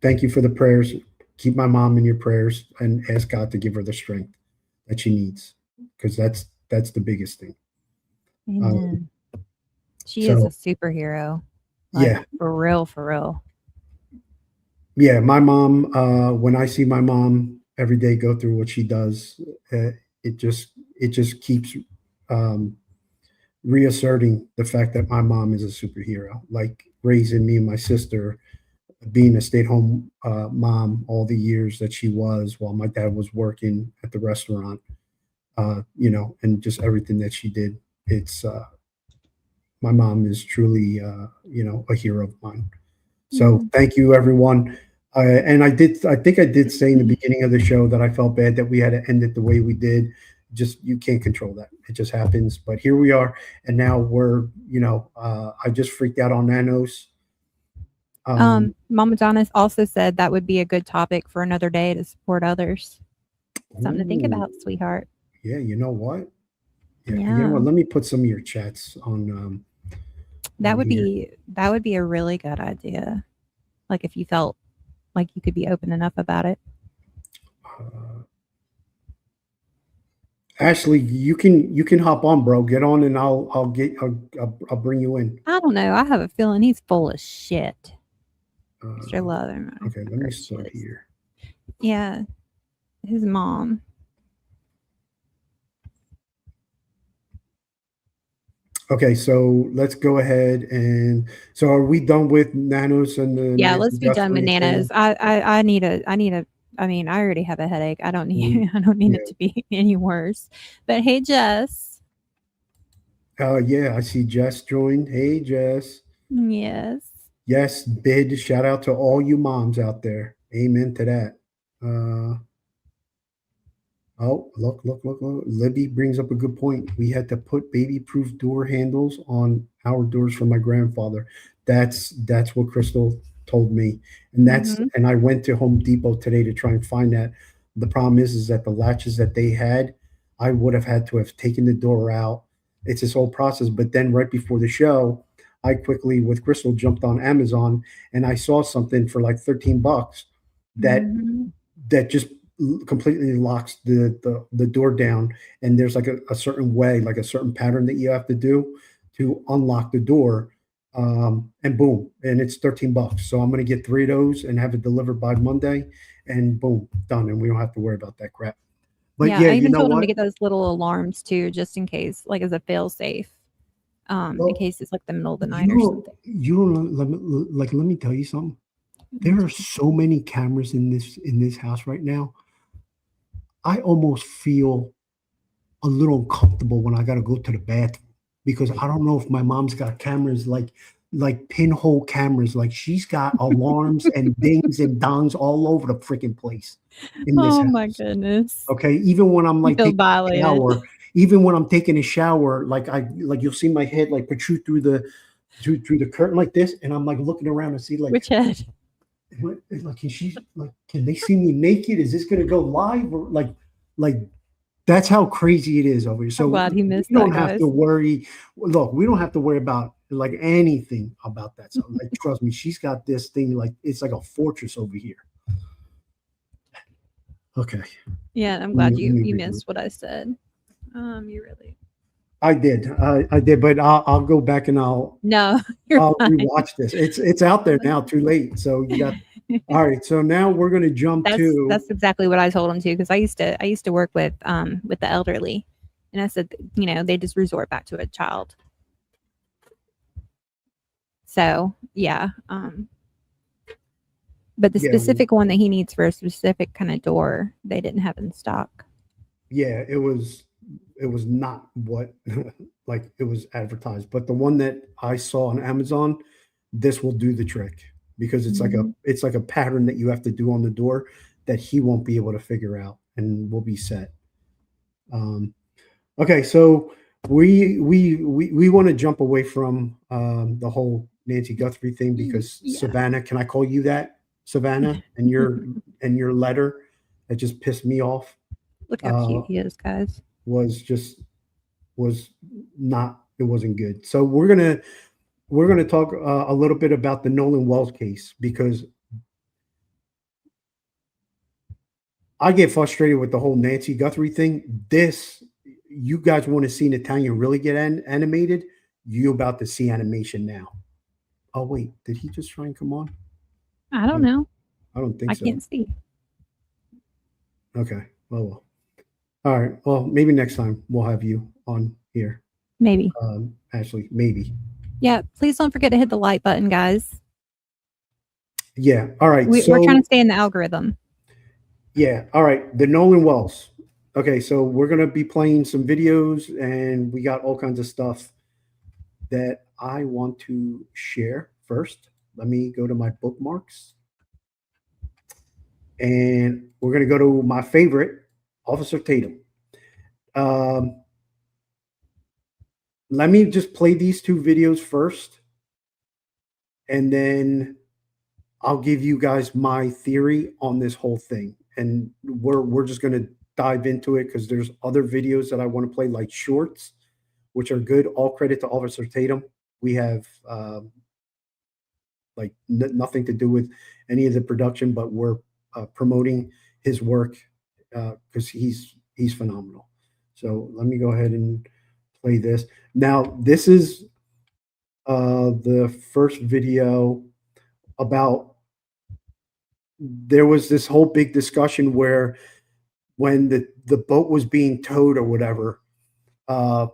thank you for the prayers. Keep my mom in your prayers and ask God to give her the strength that she needs, because that's the biggest thing. Amen. She so- is a superhero. Like, Yeah. For real. Yeah. My mom, when I see my mom every day go through what she does, it just keeps reasserting the fact that my mom is a superhero, like raising me and my sister, being a stay-at-home mom all the years that she was while my dad was working at the restaurant, and just everything that she did. It's my mom is truly, a hero of mine. So thank you, everyone. And I think I did say in the beginning of the show that I felt bad that we had to end it the way we did. Just, you can't control that. It just happens. But here we are. And now we're, I just freaked out on Nanos. Mama Donis also said that would be a good topic for another day to support others. Something to think Ooh. about, sweetheart. Yeah, you know what? Yeah. You Yeah. know what? Let me put some of your chats on. That would here. be a really good idea. Like if you felt like you could be open enough about it. Ashley, you can hop on, bro. Get on, and I'll bring you in. I don't know. I have a feeling he's full of shit. Mr. Love. Okay, let me start here. Yeah. His mom. Okay, so let's go ahead and so are we done with Nanos and the Yeah, Nancy let's be done with Guthrie Nanos. thing? I need a I mean, I already have a headache. I don't need it to be any worse. But hey, Jess. Yeah, I see Jess joined. Hey, Jess. Yes. Yes, bid shout out to all you moms out there. Amen to that. Oh, look. Libby brings up a good point. We had to put baby-proof door handles on our doors for my grandfather. That's what Crystal told me. And and I went to Home Depot today to try and find that. The problem is that the latches that they had, I would have had to have taken the door out. It's this whole process. But then right before the show, I quickly with Crystal jumped on Amazon and I saw something for like $13 that just completely locks the door down, and there's like a certain way, like a certain pattern that you have to do to unlock the door, and boom, and it's $13. So I'm going to get 3 of those and have it delivered by Monday, and boom, done, and we don't have to worry about that crap. But yeah, I even told him to get those little alarms too, just in case, like as a fail safe, in case it's like the middle of the night or something. Let me tell you something. There are so many cameras in this house right now. I almost feel a little uncomfortable when I got to go to the bathroom because I don't know if my mom's got cameras like pinhole cameras. Like she's got alarms and dings and dongs all over the freaking place. In this house. My goodness. Okay. Even when I'm like taking a shower, even when I'm taking a shower, like you'll see my head like protrude through the curtain like this. And I'm like looking around and see like which head? Like can they see me naked? Is this gonna go live or like that's how crazy it is over here. So I'm glad he missed we don't that, have guys. to worry. Look, we don't have to worry about like anything about that. So like trust me, she's got this thing like it's like a fortress over here. Okay. Yeah, I'm glad you missed what I said. You really. I did, but I'll go back and I'll rewatch this. It's out there now, too late. So you got all right. So now we're going to jump to. That's exactly what I told him too, because I used to work with the elderly, and I said, they just resort back to a child. So yeah. But the Yeah. specific one that he needs for a specific kind of door, they didn't have in stock. Yeah, it was not what like it was advertised, but the one that I saw on Amazon, this will do the trick because it's like a pattern that you have to do on the door that he won't be able to figure out, and we'll be set. Okay, so we want to jump away from the whole Nancy Guthrie thing because Yeah. Savannah, can I call you that, Savannah? And your letter that just pissed me off. Look how cute he is, guys. was not, it wasn't good. So we're gonna talk a little bit about the Nolan Wells case because I get frustrated with the whole Nancy Guthrie thing. You guys want to see Natalia really get animated? You about to see animation now. Oh wait, did he just try and come on? I don't know. I don't think I so. can't see. Okay. Well. All right. Well, maybe next time we'll have you on here. Maybe. Ashley, maybe. Yeah. Please don't forget to hit the like button, guys. Yeah. All right. We're trying to stay in the algorithm. Yeah. All right. The Nolan Wells. Okay. So we're going to be playing some videos and we got all kinds of stuff that I want to share first. Let me go to my bookmarks. And we're going to go to my favorite, Officer Tatum. Let me just play these two videos first. And then I'll give you guys my theory on this whole thing. And we're just going to dive into it because there's other videos that I want to play, like shorts, which are good. All credit to Officer Tatum. We have nothing to do with any of the production, but we're promoting his work because he's phenomenal. So let me go ahead and play this. Now, this is the first video about, there was this whole big discussion where when the boat was being towed or whatever,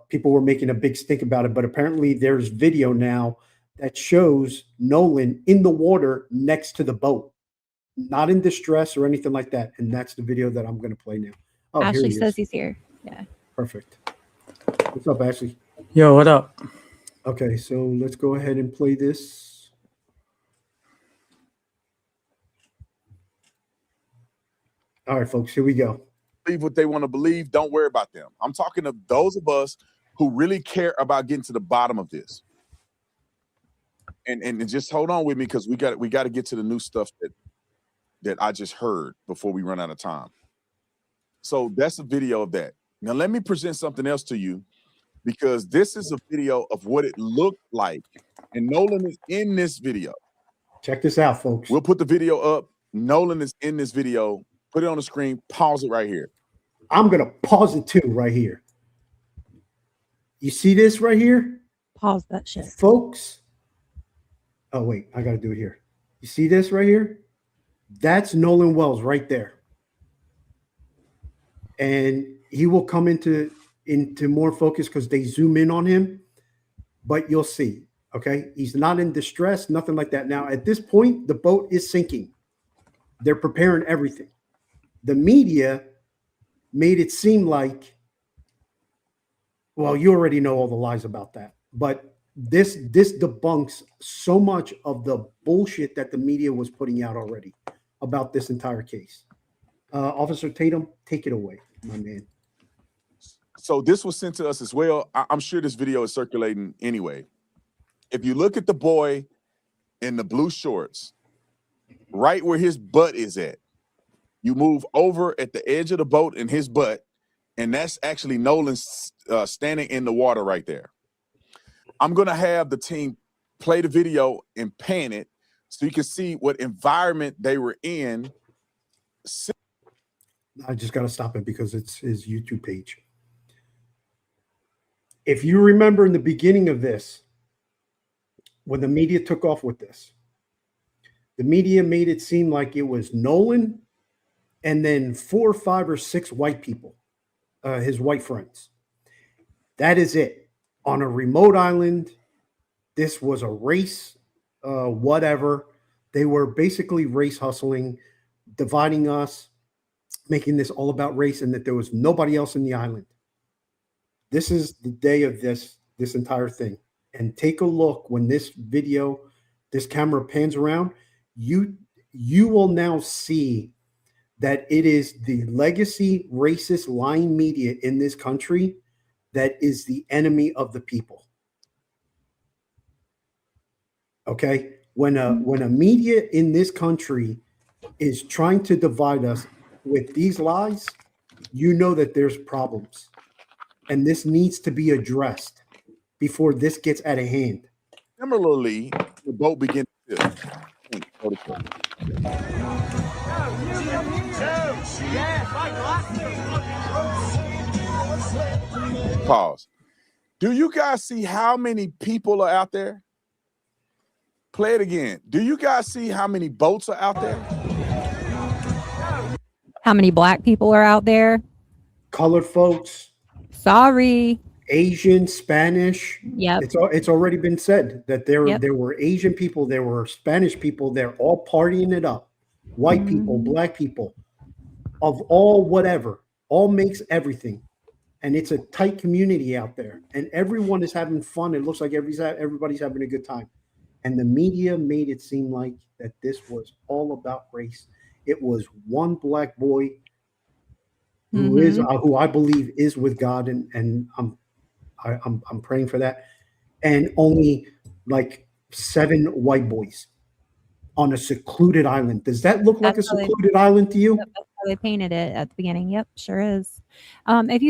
people were making a big stink about it. But apparently there's video now that shows Nolan in the water next to the boat, not in distress or anything like that. And that's the video that I'm going to play now. Oh, Ashley says he's here. Yeah. Perfect. What's up, Ashley? Yo, what up? Okay, so let's go ahead and play this. All right, folks, here we go. Believe what they want to believe. Don't worry about them. I'm talking to those of us who really care about getting to the bottom of this. And just hold on with me because we got to get to the new stuff that I just heard before we run out of time. So that's a video of that. Now let me present something else to you because this is a video of what it looked like. And Nolan is in this video. Check this out, folks. We'll put the video up. Nolan is in this video. Put it on the screen. Pause it right here. I'm going to pause it too right here. You see this right here? Pause that shit. Folks. Oh, wait. I got to do it here. You see this right here? That's Nolan Wells right there. And he will come into more focus because they zoom in on him. But you'll see. Okay? He's not in distress, nothing like that. Now, at this point, the boat is sinking. They're preparing everything. The media made it seem like, well, you already know all the lies about that. But this debunks so much of the bullshit that the media was putting out already about this entire case. Officer Tatum, take it away, my man. So this was sent to us as well. I'm sure this video is circulating anyway. If you look at the boy in the blue shorts, right where his butt is at, you move over at the edge of the boat in his butt, and that's actually Nolan standing in the water right there. I'm going to have the team play the video and pan it so you can see what environment they were in. I just got to stop it because it's his YouTube page. If you remember in the beginning of this, when the media took off with this, the media made it seem like it was Nolan and then 4, 5, or 6 white people, his white friends. That is it. On a remote island, this was a race whatever. They were basically race hustling, dividing us, making this all about race, and that there was nobody else in the island. This is the day of this entire thing. And take a look when this video, this camera pans around, you will now see that it is the legacy racist lying media in this country that is the enemy of the people. Okay? When a media in this country is trying to divide us with these lies, you know that there's problems. And this needs to be addressed before this gets out of hand. Similarly, the boat began to pause. Do you guys see how many people are out there? Play it again. Do you guys see how many boats are out there? How many black people are out there? Colored folks, Sorry. Asian, Spanish. Yep. It's already been said that there Yep. were Asian people, there were Spanish people, they're all partying it up. White people, black people, of all whatever, all makes everything. And it's a tight community out there, and everyone is having fun. It looks like everybody's having a good time. And the media made it seem like that this was all about race. It was one black boy who is who I believe is with God, and I'm praying for that. And only like 7 white boys on a secluded island. Does that look like a That's how they- secluded island to you? That's how they painted it at the beginning. Yep, sure is. If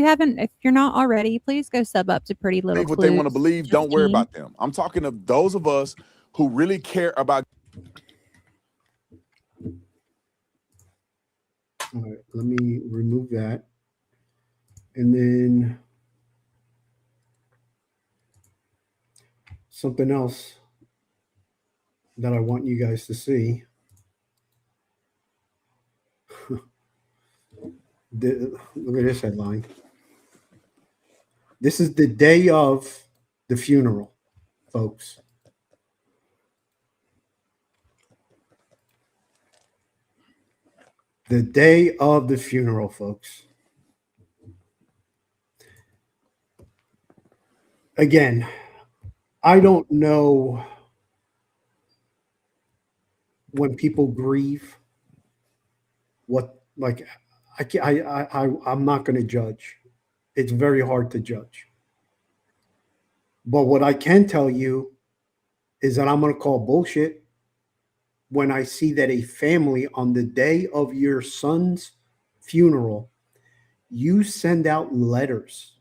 you're not already, please go sub up to Pretty Little Believe what they want to Clues believe. Don't worry 15. about them. I'm talking of those of us who really care about. All right, let me remove that. And then something else that I want you guys to see. Look at this headline. This is the day of the funeral, folks. The day of the funeral, folks. Again, I don't know when people grieve what, like, I'm not going to judge. It's very hard to judge. But what I can tell you is that I'm going to call bullshit when I see that a family on the day of your son's funeral, you send out letters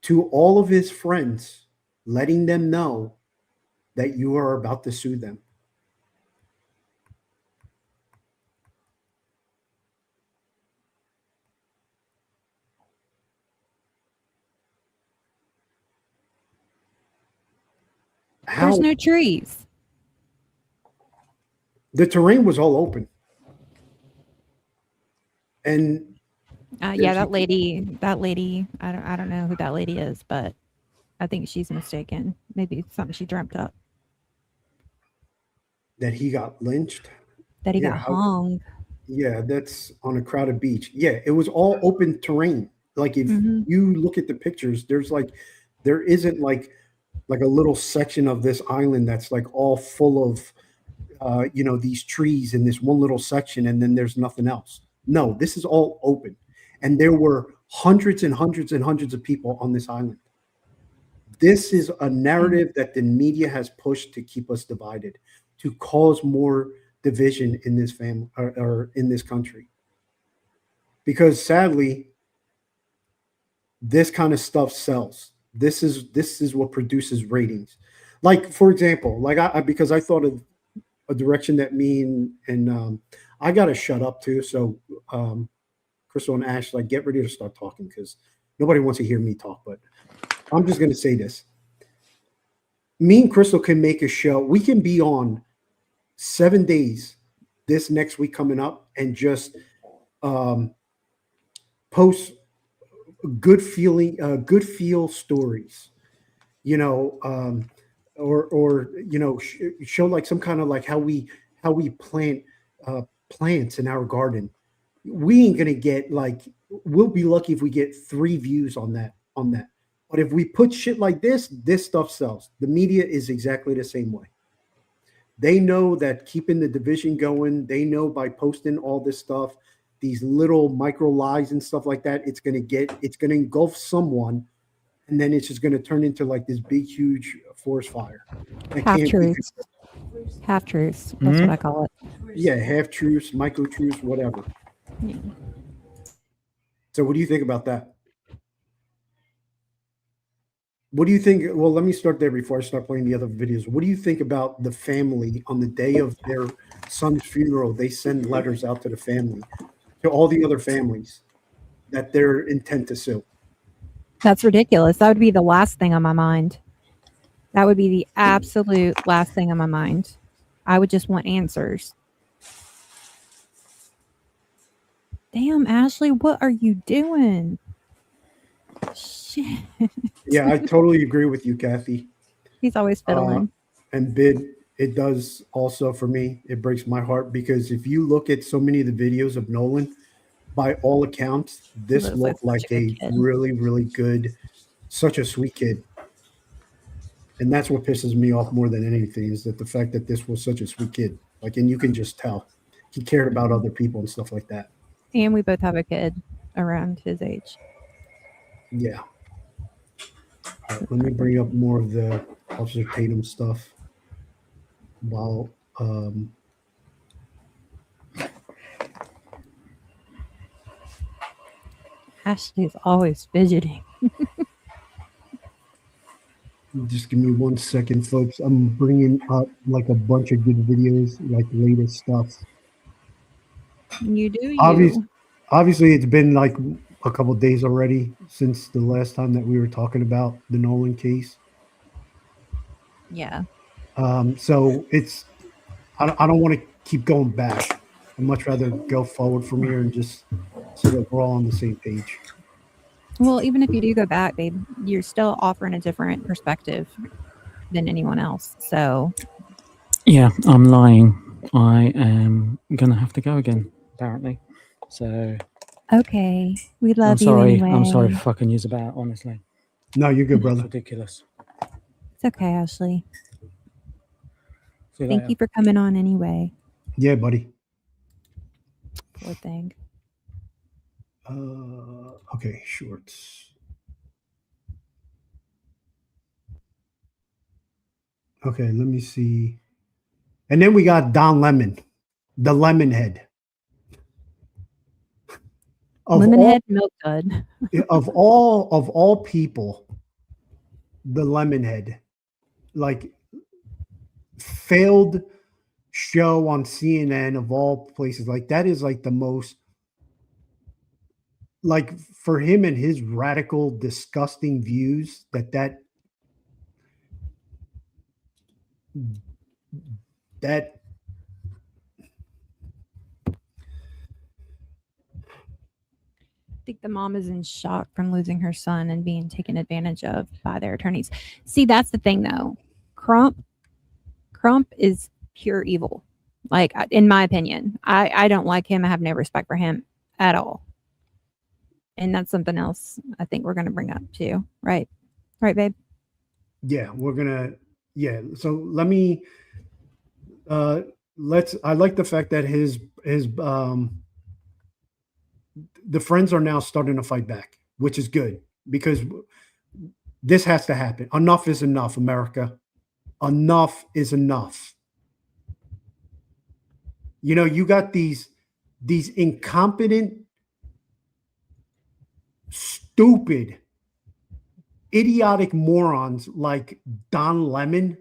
to all of his friends, letting them know that you are about to sue them. There's no trees. The terrain was all open. And Yeah, that lady, I don't know who that lady is, but I think she's mistaken. Maybe it's something she dreamt up. that he got lynched. That he Yeah, got hung. Yeah, that's on a crowded beach. Yeah, it was all open terrain. Like if you look at the pictures, there isn't like a little section of this island that's like all full of these trees in this one little section, and then there's nothing else. No, this is all open. And there were hundreds and hundreds and hundreds of people on this island. This is a narrative that the media has pushed to keep us divided, to cause more division in this family or in this country. Because sadly, this kind of stuff sells. This is what produces ratings. Like, for example, like because I thought of a direction that me and I got to shut up too. So Crystal and Ash, like, get ready to start talking because nobody wants to hear me talk. But I'm just going to say this. Me and Crystal can make a show. We can be on 7 days this next week coming up and just post good feel stories. or show like some kind of like how we plant plants in our garden. We ain't gonna get like, we'll be lucky if we get 3 views on that. But if we put shit like this stuff sells. The media is exactly the same way. They know that keeping the division going, they know by posting all this stuff, these little micro lies and stuff like that, it's going to engulf someone, and then it's just going to turn into like this big, huge forest fire. Half truths. Half truths. That's what I call it. Yeah, half truths, micro truths, whatever. Yeah. So what do you think about that? What do you think? Well, let me start there before I start playing the other videos. What do you think about the family on the day of their son's funeral? They send letters out to the family, to all the other families, that they're intent to sue. That's ridiculous. That would be the last thing on my mind. That would be the absolute last thing on my mind. I would just want answers. Damn, Ashley, what are you doing? Shit. Yeah, I totally agree with you, Kathy. He's always fiddling. And Bid, it does also for me. It breaks my heart because if you look at so many of the videos of Nolan, by all accounts, this Looks looked like like such a a good kid. really, really good, such a sweet kid. And that's what pisses me off more than anything is that the fact that this was such a sweet kid. Like, and you can just tell he cared about other people and stuff like that. And we both have a kid around his age. Yeah. All right, let me bring up more of the Officer Tatum stuff while Ashley's always fidgeting. just give me 1 second, folks. I'm bringing up like a bunch of good videos, like latest stuff. You do you. Obviously, it's been like a couple of days already since the last time that we were talking about the Nolan case. Yeah. So it's, I don't want to keep going back. I'd much rather go forward from here and just so that we're all on the same page. Well, even if you do go back, babe, you're still offering a different perspective than anyone else. So Yeah, I'm lying. I am going to have to go again, apparently. So okay, we I'm love you sorry. anyway. I'm sorry for fucking you about, honestly. No, you're good, It's brother. ridiculous. It's okay, Ashley. See you Thank later. you for coming on anyway. Yeah, buddy. Poor thing. Okay, shorts. Okay, let me see. And then we got Don Lemon, the lemon head. Lemonhead milk dud. Of all people, the lemon head, like failed show on CNN of all places. Like that is like the most, like for him and his radical, disgusting views that I think the mom is in shock from losing her son and being taken advantage of by their attorneys. See, that's the thing though. Crump is pure evil. Like, in my opinion, I don't like him. I have no respect for him at all. And that's something else I think we're going to bring up too. Right, babe? Yeah, so let me I like the fact that his the friends are now starting to fight back, which is good because this has to happen. Enough is enough, America. Enough is enough. You know, you got these incompetent, stupid, idiotic morons like Don Lemon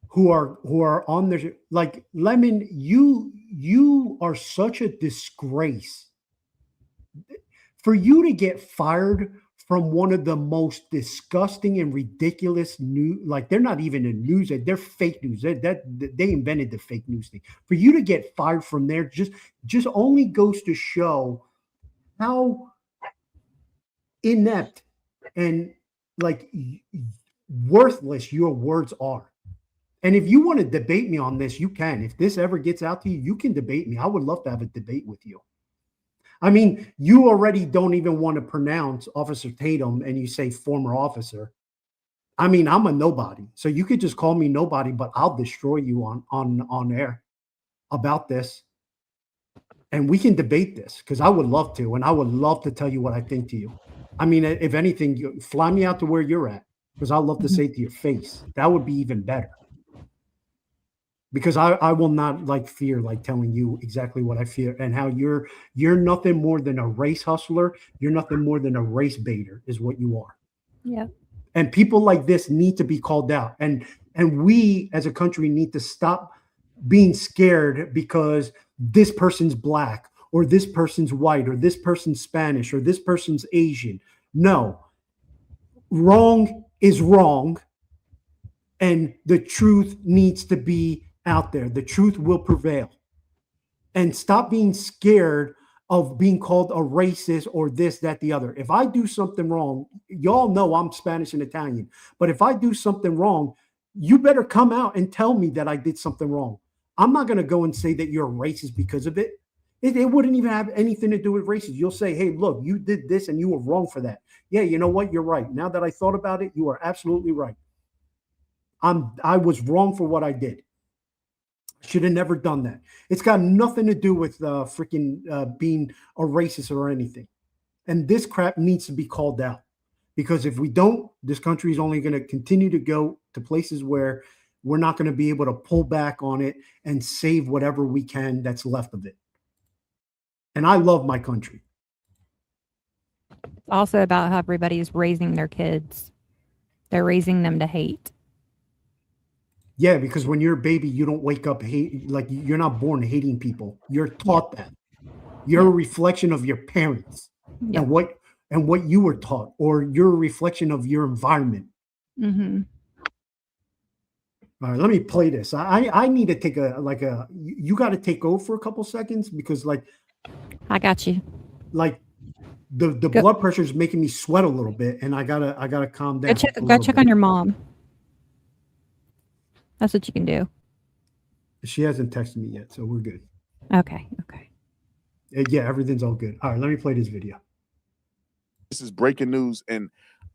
who are on their, like, Lemon, you are such a disgrace. For you to get fired from one of the most disgusting and ridiculous news, like they're not even a news, they're fake news. They invented the fake news thing. For you to get fired from there just only goes to show how inept and like worthless your words are. And if you want to debate me on this, you can. If this ever gets out to you, you can debate me. I would love to have a debate with you. I mean, you already don't even want to pronounce Officer Tatum and you say former officer. I mean, I'm a nobody. So you could just call me nobody, but I'll destroy you on air about this. And we can debate this because I would love to. And I would love to tell you what I think to you. I mean, if anything, you fly me out to where you're at because I'd love to say it to your face. That would be even better. Because I will not fear telling you exactly what I fear and how you're nothing more than a race hustler. You're nothing more than a race baiter is what you are. Yeah. And people like this need to be called out. And we as a country need to stop being scared because this person's black or this person's white or this person's Spanish or this person's Asian. No, wrong is wrong. And the truth needs to be out there. The truth will prevail. And stop being scared of being called a racist or this, that, the other. If I do something wrong, y'all know I'm Spanish and Italian. But if I do something wrong, you better come out and tell me that I did something wrong. I'm not going to go and say that you're racist because of it. It wouldn't even have anything to do with racism. You'll say, hey, look, you did this and you were wrong for that. Yeah, you know what? You're right. Now that I thought about it, you are absolutely right. I was wrong for what I did. Should have never done that. It's got nothing to do with being a racist or anything. And this crap needs to be called out because if we don't, this country is only going to continue to go to places where we're not going to be able to pull back on it and save whatever we can that's left of it. And I love my country. It's also about how everybody is raising their kids. They're raising them to hate. Yeah, because when you're a baby, you don't wake up you're not born hating people. You're taught that. You're a reflection of your parents and what you were taught, or you're a reflection of your environment. Mm-hmm. All right, let me play this. I need to take you got to take over for a couple seconds because I got you. The blood pressure is making me sweat a little bit, and I gotta calm down. Go check on your mom. That's what you can do. She hasn't texted me yet, so we're good. Okay. Yeah, everything's all good. All right, let me play this video. This is breaking news, and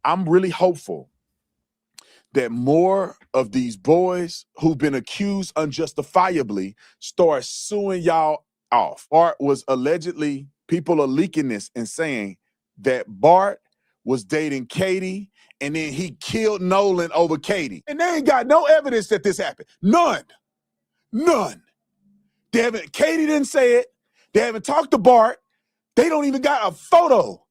I'm really hopeful that more of these boys who've been accused unjustifiably start suing y'all off. Bart was allegedly, people are leaking this and saying that Bart was dating Katie and then he killed Nolan over Katie. And they ain't got no evidence that this happened. None. Katie didn't say it. They haven't talked to Bart. They don't even got a photo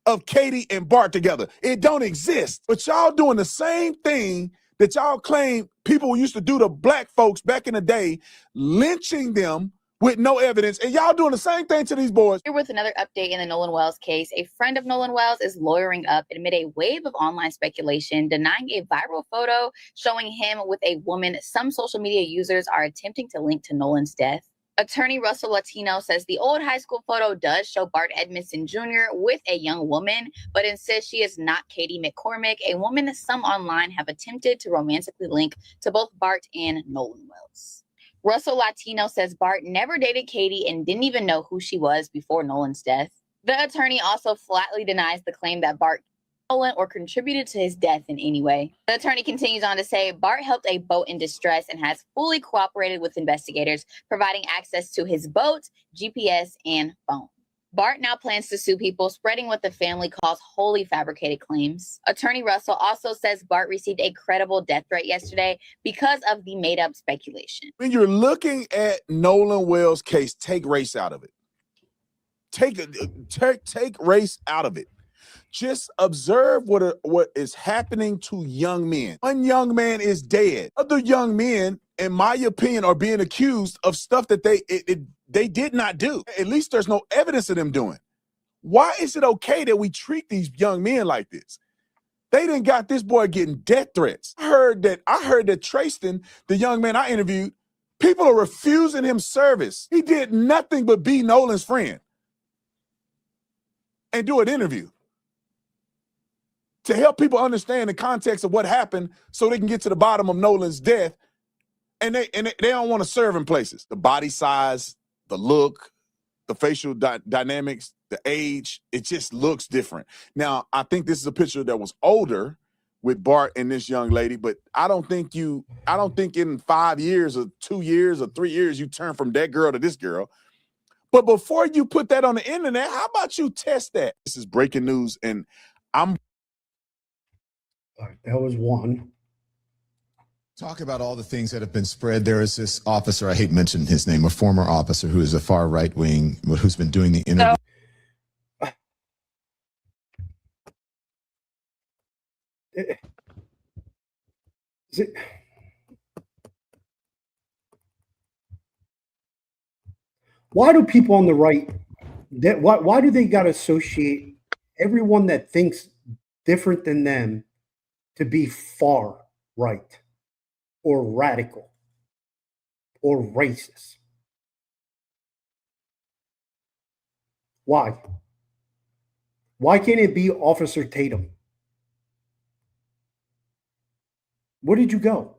of Katie and Bart together. It don't exist. But y'all doing the same thing that y'all claim people used to do to black folks back in the day, lynching them with no evidence, and y'all doing the same thing to these boys. Here with another update in the Nolan Wells case. A friend of Nolan Wells is lawyering up amid a wave of online speculation, denying a viral photo showing him with a woman some social media users are attempting to link to Nolan's death. Attorney Russell Latino says the old high school photo does show Bart Edmondson Jr. with a young woman, but insists she is not Katie McCormick, a woman some online have attempted to romantically link to both Bart and Nolan Wells. Russell Latino says Bart never dated Katie and didn't even know who she was before Nolan's death. The attorney also flatly denies the claim that Bart Nolan or contributed to his death in any way. The attorney continues on to say Bart helped a boat in distress and has fully cooperated with investigators, providing access to his boat, GPS, and phone. Bart now plans to sue people, spreading what the family calls wholly fabricated claims. Attorney Russell also says Bart received a credible death threat yesterday because of the made-up speculation. When you're looking at Nolan Wells' case, take race out of it. Take race out of it. Just observe what is happening to young men. One young man is dead. Other young men, in my opinion, are being accused of stuff that they did not do. At least there's no evidence of them doing. Why is it okay that we treat these young men like this? They done got this boy getting death threats. I heard that Trayston, the young man I interviewed, people are refusing him service. He did nothing but be Nolan's friend and do an interview. to help people understand the context of what happened so they can get to the bottom of Nolan's death. And they don't want to serve in places. The body size, the look, the facial dynamics, the age, it just looks different. Now, I think this is a picture that was older with Bart and this young lady, but I don't think in 5 years or 2 years or 3 years you turn from that girl to this girl. But before you put that on the internet, how about you test that? This is breaking news, and I'm. All right, that was one. Talk about all the things that have been spread. There is this officer, I hate mentioning his name, a former officer who is a far right wing, who's been doing the interview. Why do people on the right, why do they got to associate everyone that thinks different than them to be far right or radical or racist? Why? Why can't it be Officer Tatum? Where did you go?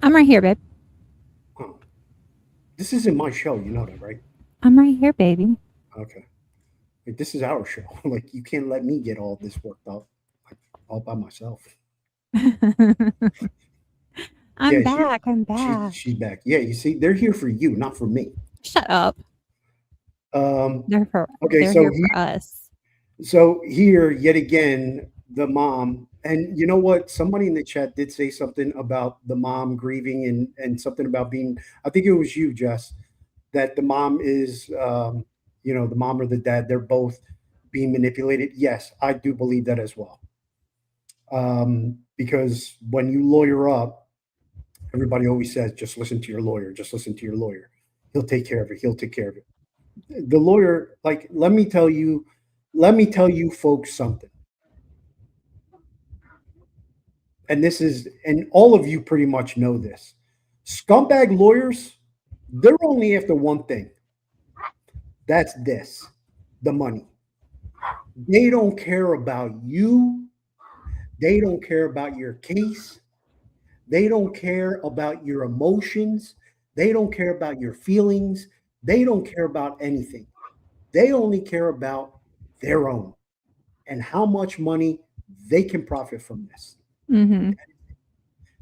I'm right here, babe. Oh. This isn't my show. You know that, right? I'm right here, baby. Okay. Like, this is our show. Like, you can't let me get all this worked out all by myself. I'm back. She's back. Yeah, you see, they're here for you, not for me. Shut up. They're for us. So here, yet again, the mom, and you know what? Somebody in the chat did say something about the mom grieving and something about being, I think it was you, Jess, that the mom is, the mom or the dad, they're both being manipulated. Yes, I do believe that as well. Because when you lawyer up, everybody always says, just listen to your lawyer. Just listen to your lawyer. He'll take care of it. He'll take care of it. The lawyer, like, let me tell you folks something. And and all of you pretty much know this. Scumbag lawyers, they're only after one thing. That's this, the money. They don't care about you. They don't care about your case. They don't care about your emotions. They don't care about your feelings. They don't care about anything. They only care about their own and how much money they can profit from this. Mm-hmm.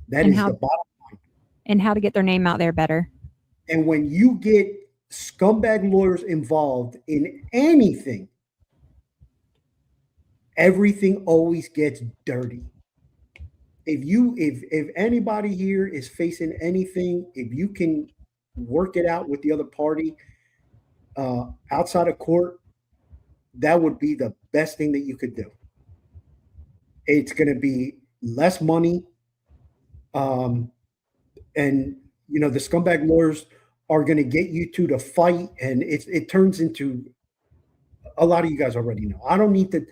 That is the bottom line. And how to get their name out there better. And when you get scumbag lawyers involved in anything, everything always gets dirty. If anybody here is facing anything, if you can work it out with the other party outside of court, that would be the best thing that you could do. It's going to be less money. And, the scumbag lawyers are going to get you two to fight. And it turns into, a lot of you guys already know. I don't need to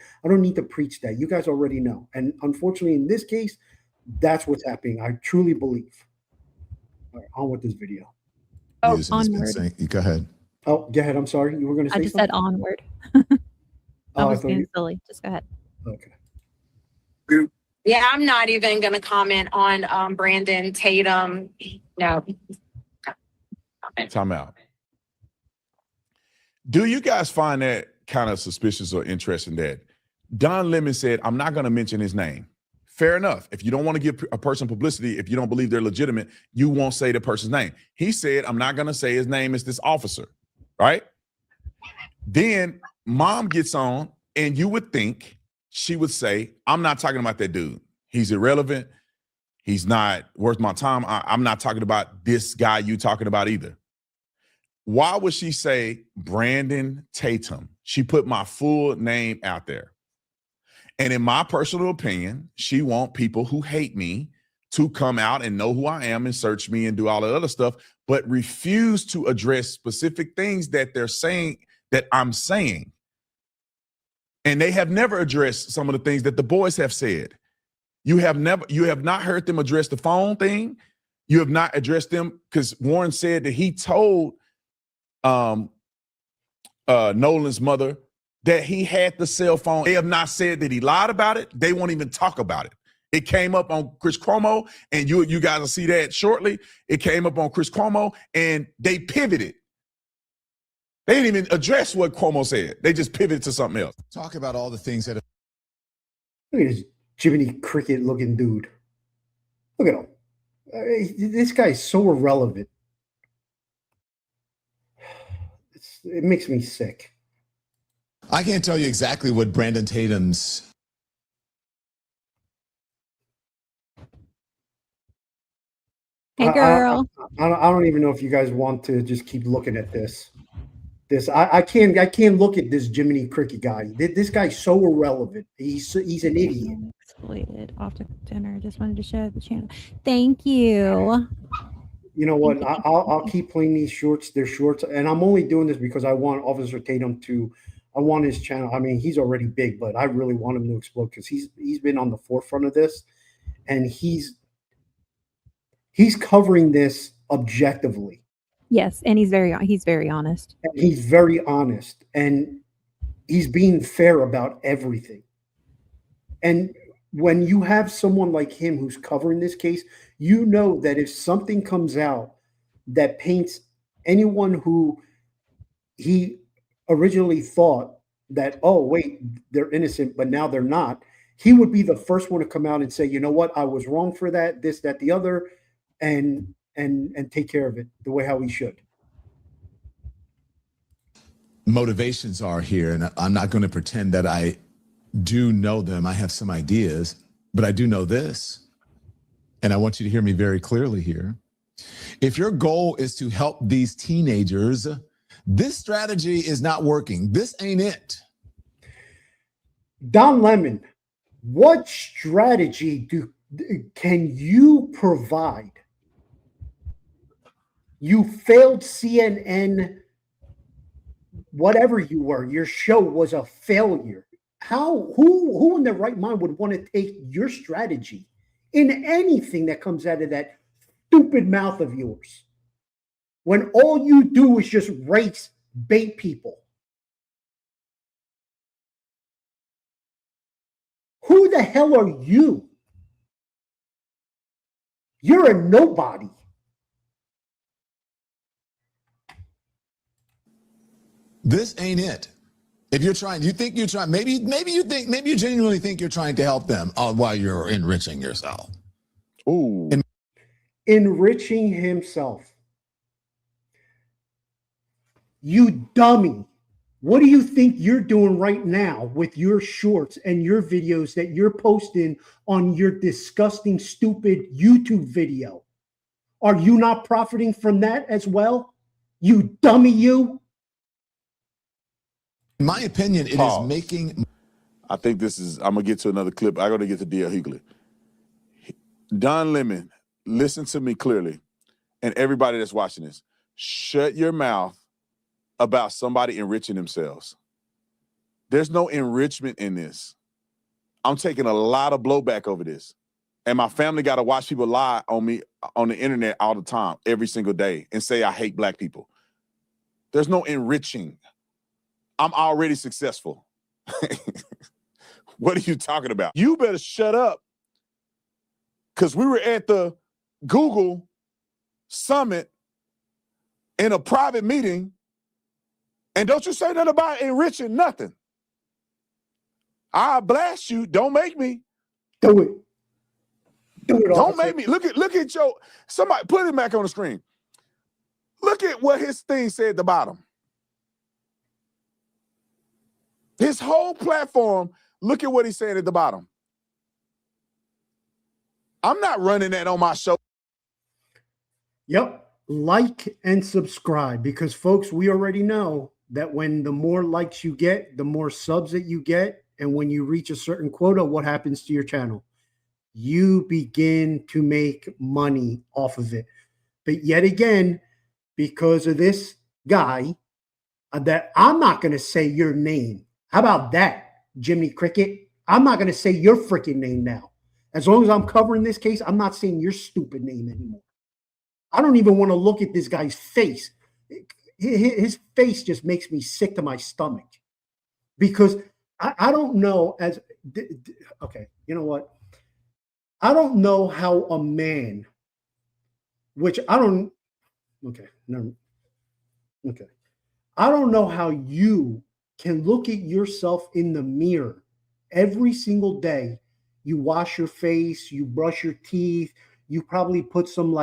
preach that. You guys already know. And unfortunately, in this case, that's what's happening. I truly believe. All right, on with this video. Oh, onward. Go ahead. Oh, go ahead. I'm sorry. You were going to say something? I just said onward. I was being silly. Just go ahead. Okay. Yeah, I'm not even going to comment on Brandon Tatum. No. Time out. Do you guys find that kind of suspicious or interesting that Don Lemon said, I'm not going to mention his name? Fair enough. If you don't want to give a person publicity, if you don't believe they're legitimate, you won't say the person's name. He said, I'm not going to say his name is this officer, right? Then mom gets on, and you would think she would say, I'm not talking about that dude. He's irrelevant. He's not worth my time. I'm not talking about this guy you talking about either. Why would she say Brandon Tatum? She put my full name out there. And in my personal opinion, she wants people who hate me to come out and know who I am and search me and do all that other stuff, but refuse to address specific things that they're saying that I'm saying. And they have never addressed some of the things that the boys have said. You have not heard them address the phone thing. You have not addressed them because Warren said that he told Nolan's mother that he had the cell phone. They have not said that he lied about it. They won't even talk about it. It came up on Chris Cuomo, and you guys will see that shortly. It came up on Chris Cuomo, and they pivoted. They didn't even address what Cuomo said. They just pivoted to something else. Talk about all the things that have Look at this Jiminy Cricket looking dude. Look at him. This guy's so irrelevant. It makes me sick. I can't tell you exactly what Brandon Tatum's. Hey, girl. I don't even know if you guys want to just keep looking at this. I can't look at this Jiminy Cricket guy. This guy's so irrelevant. He's an idiot. Exploited off to dinner. Just wanted to share the channel. Thank you. You know what? I'll keep playing these shorts. They're shorts, and I'm only doing this because I want Officer Tatum to. I want his channel. I mean, he's already big, but I really want him to explode because he's been on the forefront of this, and he's covering this objectively. Yes, and he's very honest. And he's very honest, and he's being fair about everything. And when you have someone like him who's covering this case, you know that if something comes out that paints anyone who he originally thought that, oh, wait, they're innocent, but now they're not, he would be the first one to come out and say, you know what, I was wrong for that, this, that, the other, and take care of it the way how he should. Motivations are here, and I'm not going to pretend that I do know them. I have some ideas, but I do know this, and I want you to hear me very clearly here. If your goal is to help these teenagers, this strategy is not working. This ain't it. Don Lemon, what strategy can you provide? You failed CNN, whatever you were. Your show was a failure. Who in their right mind would want to take your strategy in anything that comes out of that stupid mouth of yours when all you do is just race bait people? Who the hell are you? You're a nobody. This ain't it. If you're trying, you think you're trying, maybe you genuinely think you're trying to help them while you're enriching yourself. Ooh. Enriching himself. You dummy. What do you think you're doing right now with your shorts and your videos that you're posting on your disgusting, stupid YouTube video? Are you not profiting from that as well? You dummy, you. In my opinion, it is making. I think this is, I'm going to get to another clip. I got to get to D.L. Hughley. Don Lemon, listen to me clearly. And everybody that's watching this, shut your mouth about somebody enriching themselves. There's no enrichment in this. I'm taking a lot of blowback over this. And my family got to watch people lie on me on the internet all the time, every single day, and say I hate black people. There's no enriching. I'm already successful. What are you talking about? You better shut up. Because we were at the Google Summit in a private meeting, and don't you say nothing about enriching nothing. I'll blast you. Don't make me. Do it. Do it. Don't make me. Look at your, somebody put it back on the screen. Look at what his thing said at the bottom. His whole platform, look at what he said at the bottom. I'm not running that on my show. Yep. Like and subscribe, because folks, we already know that when the more likes you get, the more subs that you get. And when you reach a certain quota, what happens to your channel? You begin to make money off of it. But yet again, because of this guy, that I'm not going to say your name. How about that, Jiminy Cricket? I'm not going to say your freaking name now. As long as I'm covering this case, I'm not saying your stupid name anymore. I don't even want to look at this guy's face. His face just makes me sick to my stomach. because I don't know okay, you know what? I don't know how a man, which I don't, okay, no, okay. I don't know how you can look at yourself in the mirror every single day. You wash your face, you brush your teeth, you probably put some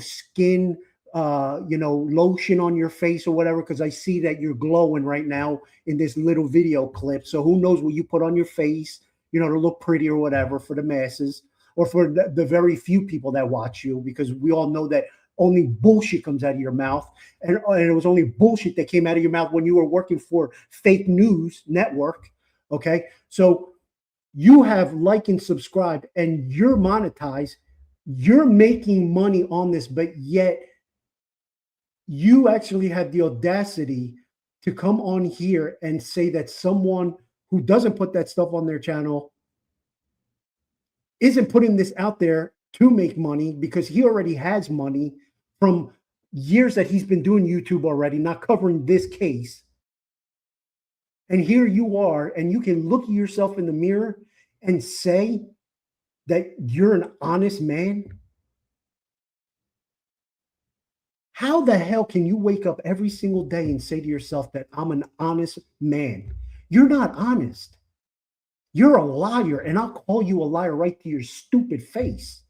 skin lotion on your face or whatever, because I see that you're glowing right now in this little video clip. So who knows what you put on your face, to look pretty or whatever for the masses, or for the very few people that watch you, because we all know that only bullshit comes out of your mouth. And it was only bullshit that came out of your mouth when you were working for fake news network. Okay. So you have like and subscribe and you're monetized. You're making money on this, but yet you actually had the audacity to come on here and say that someone who doesn't put that stuff on their channel isn't putting this out there to make money, because he already has money from years that he's been doing YouTube already, not covering this case. And here you are, and you can look at yourself in the mirror and say that you're an honest man. How the hell can you wake up every single day and say to yourself that I'm an honest man? You're not honest. You're a liar, and I'll call you a liar right to your stupid face.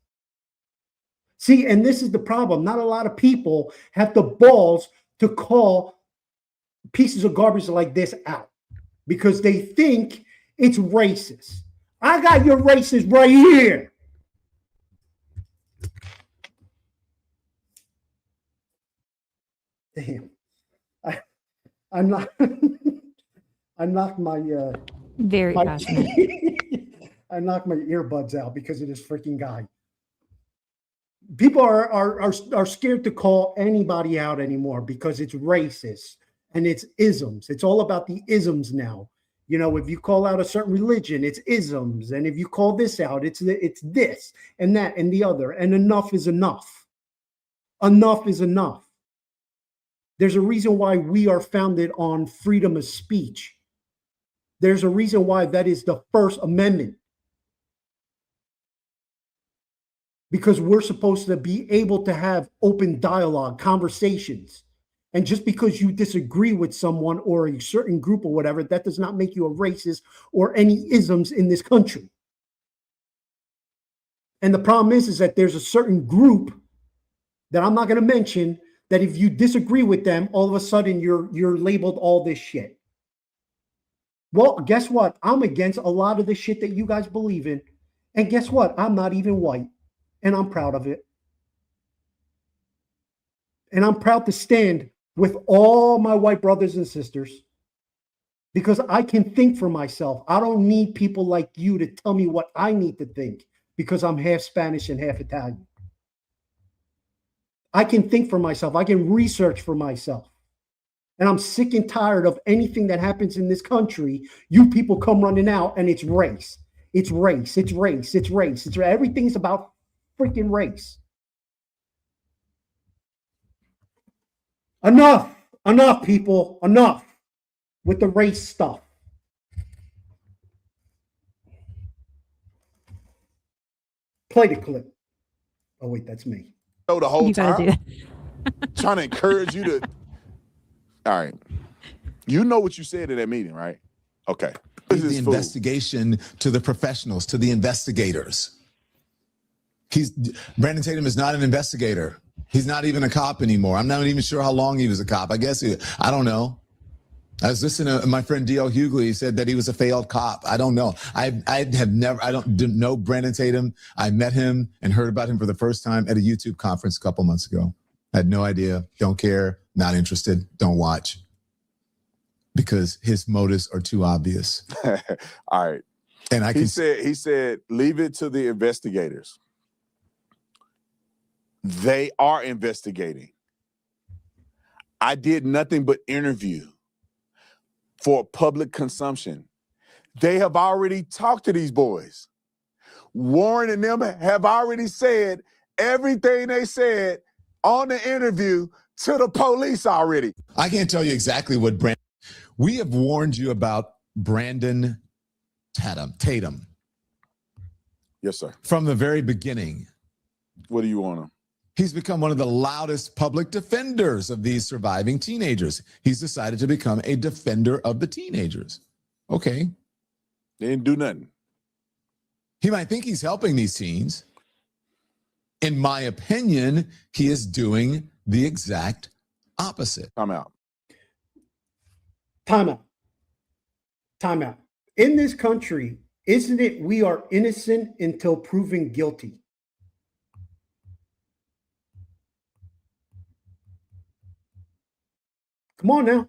See, and this is the problem. Not a lot of people have the balls to call pieces of garbage like this out because they think it's racist. I got your racist right here. Damn. I'm not. I knocked my. Very passionate. I knocked my earbuds out because of this freaking guy. People are scared to call anybody out anymore because it's racist and it's isms. It's all about the isms now. If you call out a certain religion, it's isms, and if you call this out, it's this and that and the other. And enough is enough. Enough is enough. There's a reason why we are founded on freedom of speech. There's a reason why that is the First Amendment. Because we're supposed to be able to have open dialogue, conversations. And just because you disagree with someone or a certain group or whatever, that does not make you a racist or any isms in this country. And the problem is that there's a certain group that I'm not going to mention, that if you disagree with them, all of a sudden you're labeled all this shit. Well, guess what? I'm against a lot of the shit that you guys believe in. And guess what? I'm not even white. And I'm proud of it. And I'm proud to stand with all my white brothers and sisters, because I can think for myself. I don't need people like you to tell me what I need to think, because I'm half Spanish and half Italian. I can think for myself. I can research for myself. And I'm sick and tired of anything that happens in this country. You people come running out and it's race. It's race. It's race. It's race. It's everything's about freaking race. Enough. Enough, people. Enough with the race stuff. Play the clip. Oh, wait, that's me. The whole You gotta do time trying to encourage you to. All right. You know what you said in that meeting, right? Okay. This The is food. investigation to the professionals, to the investigators. Brandon Tatum is not an investigator. He's not even a cop anymore. I'm not even sure how long he was a cop. I don't know. I was listening to my friend D.L. Hughley. He said that he was a failed cop. I don't know. I didn't know Brandon Tatum. I met him and heard about him for the first time at a YouTube conference a couple months ago. I had no idea. Don't care. Not interested. Don't watch. Because his motives are too obvious. All right. And He said, leave it to the investigators. They are investigating. I did nothing but interview for public consumption. They have already talked to these boys. Warren and them have already said everything they said on the interview to the police already. I can't tell you exactly what Brandon. We have warned you about Brandon Tatum. Yes, sir. From the very beginning, What do you want him? he's become one of the loudest public defenders of these surviving teenagers. He's decided to become a defender of the teenagers. Okay. They didn't do nothing. He might think he's helping these teens. In my opinion, he is doing the exact opposite. I'm out. Time out. Time out. In this country, isn't it we are innocent until proven guilty? Come on now.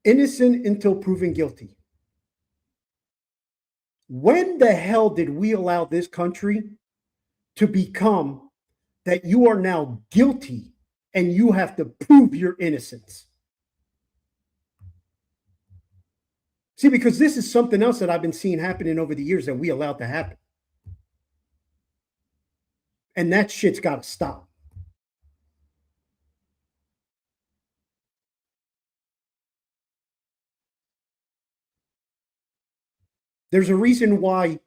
Innocent until proven guilty. When the hell did we allow this country to become that you are now guilty and you have to prove your innocence? See, because this is something else that I've been seeing happening over the years that we allowed to happen. And that shit's got to stop. There's a reason why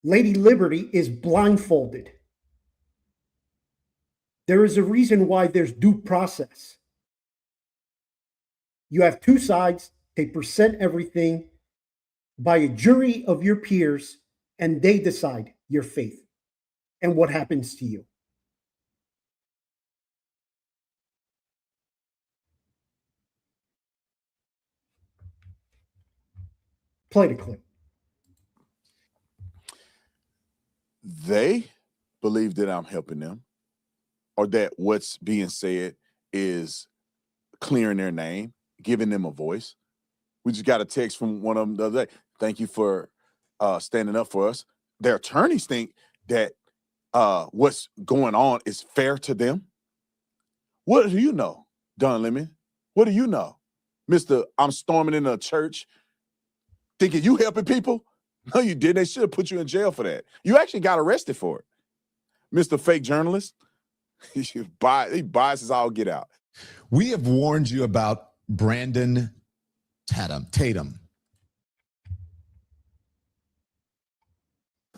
Lady Liberty is blindfolded. There is a reason why there's due process. You have two sides. They present everything by a jury of your peers, and they decide your fate and what happens to you. Play the clip. They believe that I'm helping them, or that what's being said is clearing their name, giving them a voice. We just got a text from one of them the other day. Thank you for standing up for us. Their attorneys think that what's going on is fair to them. What do you know, Don Lemon? What do you know? Mr. I'm storming in a church thinking you helping people? No, you didn't. They should have put you in jail for that. You actually got arrested for it. Mr. Fake Journalist, he biases all get out. We have warned you about Brandon Tatum.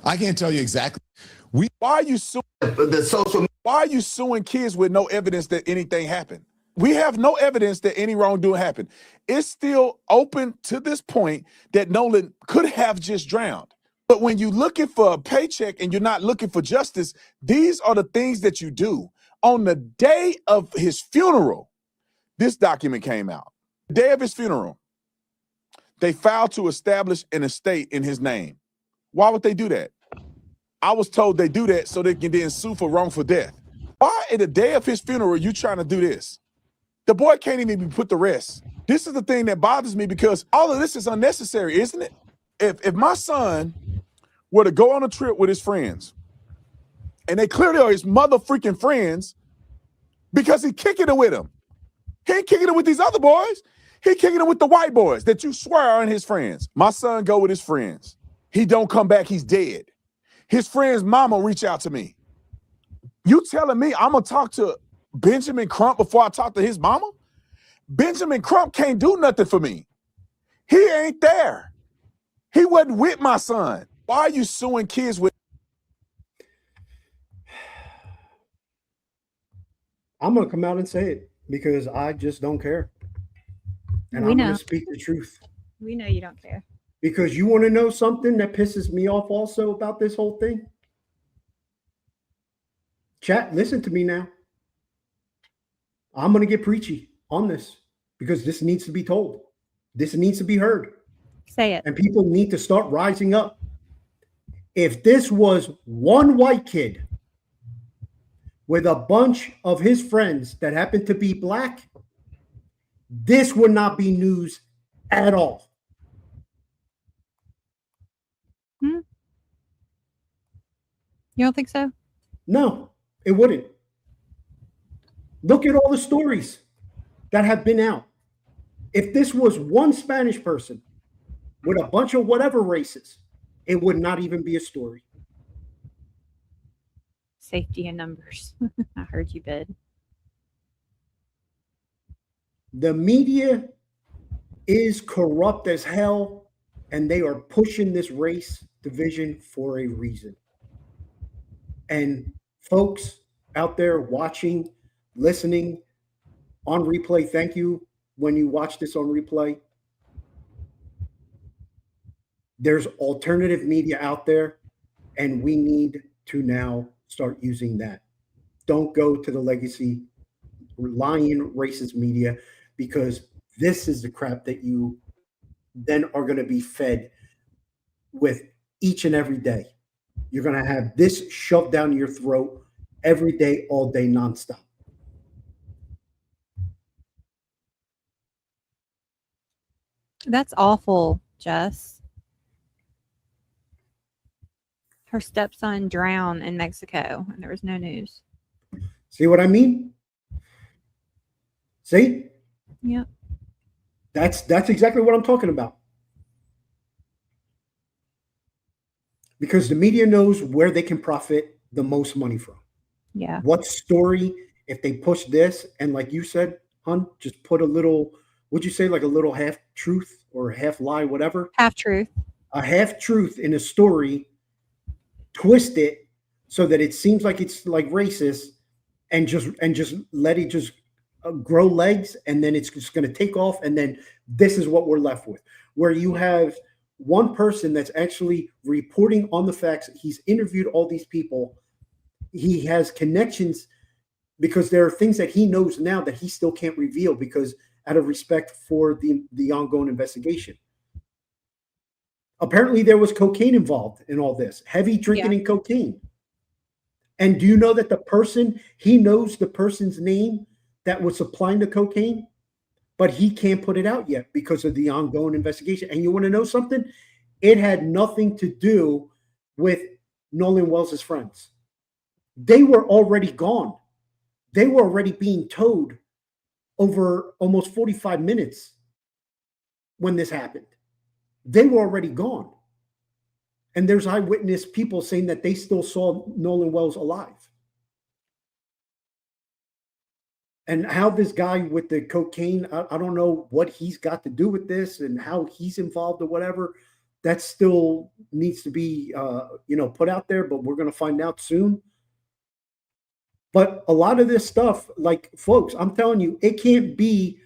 I can't tell you exactly. Why are you suing kids with no evidence that anything happened? We have no evidence that any wrongdoing happened. It's still open to this point that Nolan could have just drowned. But when you're looking for a paycheck and you're not looking for justice, these are the things that you do. On the day of his funeral, this document came out. The day of his funeral, they filed to establish an estate in his name. Why would they do that? I was told they do that so they can then sue for wrongful death. Why in the day of his funeral are you trying to do this? The boy can't even be put to rest. This is the thing that bothers me because all of this is unnecessary, isn't it? If my son were to go on a trip with his friends, and they clearly are his mother freaking friends, because he's kicking it with them. He ain't kicking it with these other boys. He kicking it with the white boys that you swear aren't his friends. My son go with his friends. He don't come back, he's dead. His friend's mama reach out to me. You telling me I'm gonna talk to Benjamin Crump before I talk to his mama? Benjamin Crump can't do nothing for me. He ain't there. He wasn't with my son. Why are you suing kids with? I'm going to come out and say it because I just don't care. And We I'm know. going to speak the truth. We know you don't care. Because you want to know something that pisses me off also about this whole thing? Chat, listen to me now. I'm going to get preachy on this because this needs to be told. This needs to be heard. Say it. And people need to start rising up. If this was one white kid with a bunch of his friends that happened to be black, this would not be news at all. You don't think so? No, it wouldn't. Look at all the stories that have been out. If this was one Spanish person with a bunch of whatever races, it would not even be a story. Safety in numbers. I heard you, bid. The media is corrupt as hell, and they are pushing this race division for a reason. And folks out there watching, listening on replay, thank you when you watch this on replay. There's alternative media out there, and we need to now start using that. Don't go to the legacy lying racist media, because this is the crap that you then are going to be fed with each and every day. You're going to have this shoved down your throat every day, all day, nonstop. That's awful, Jess. Her stepson drowned in Mexico, and there was no news. See what I mean? See? Yep. That's exactly what I'm talking about. Because the media knows where they can profit the most money from. Yeah. What story, if they push this, and like you said, hun, just put a little, would you say like a little half truth or half lie, whatever? Half truth. A half truth in a story, twist it so that it seems like it's like racist, and just let it just grow legs, and then it's just going to take off, and then this is what we're left with, where you have one person that's actually reporting on the facts. He's interviewed all these people. He has connections, because there are things that he knows now that he still can't reveal, because out of respect for the ongoing investigation. Apparently there was cocaine involved in all this, heavy drinking and cocaine. And do you know that the person, he knows the person's name that was supplying the cocaine, but he can't put it out yet because of the ongoing investigation. And you want to know something? It had nothing to do with Nolan Wells' friends. They were already gone. They were already being towed over almost 45 minutes when this happened. They were already gone. And there's eyewitness people saying that they still saw Nolan Wells alive. And how this guy with the cocaine, I don't know what he's got to do with this and how he's involved or whatever. That still needs to be, put out there, but we're going to find out soon. But a lot of this stuff, like, folks, I'm telling you, it can't be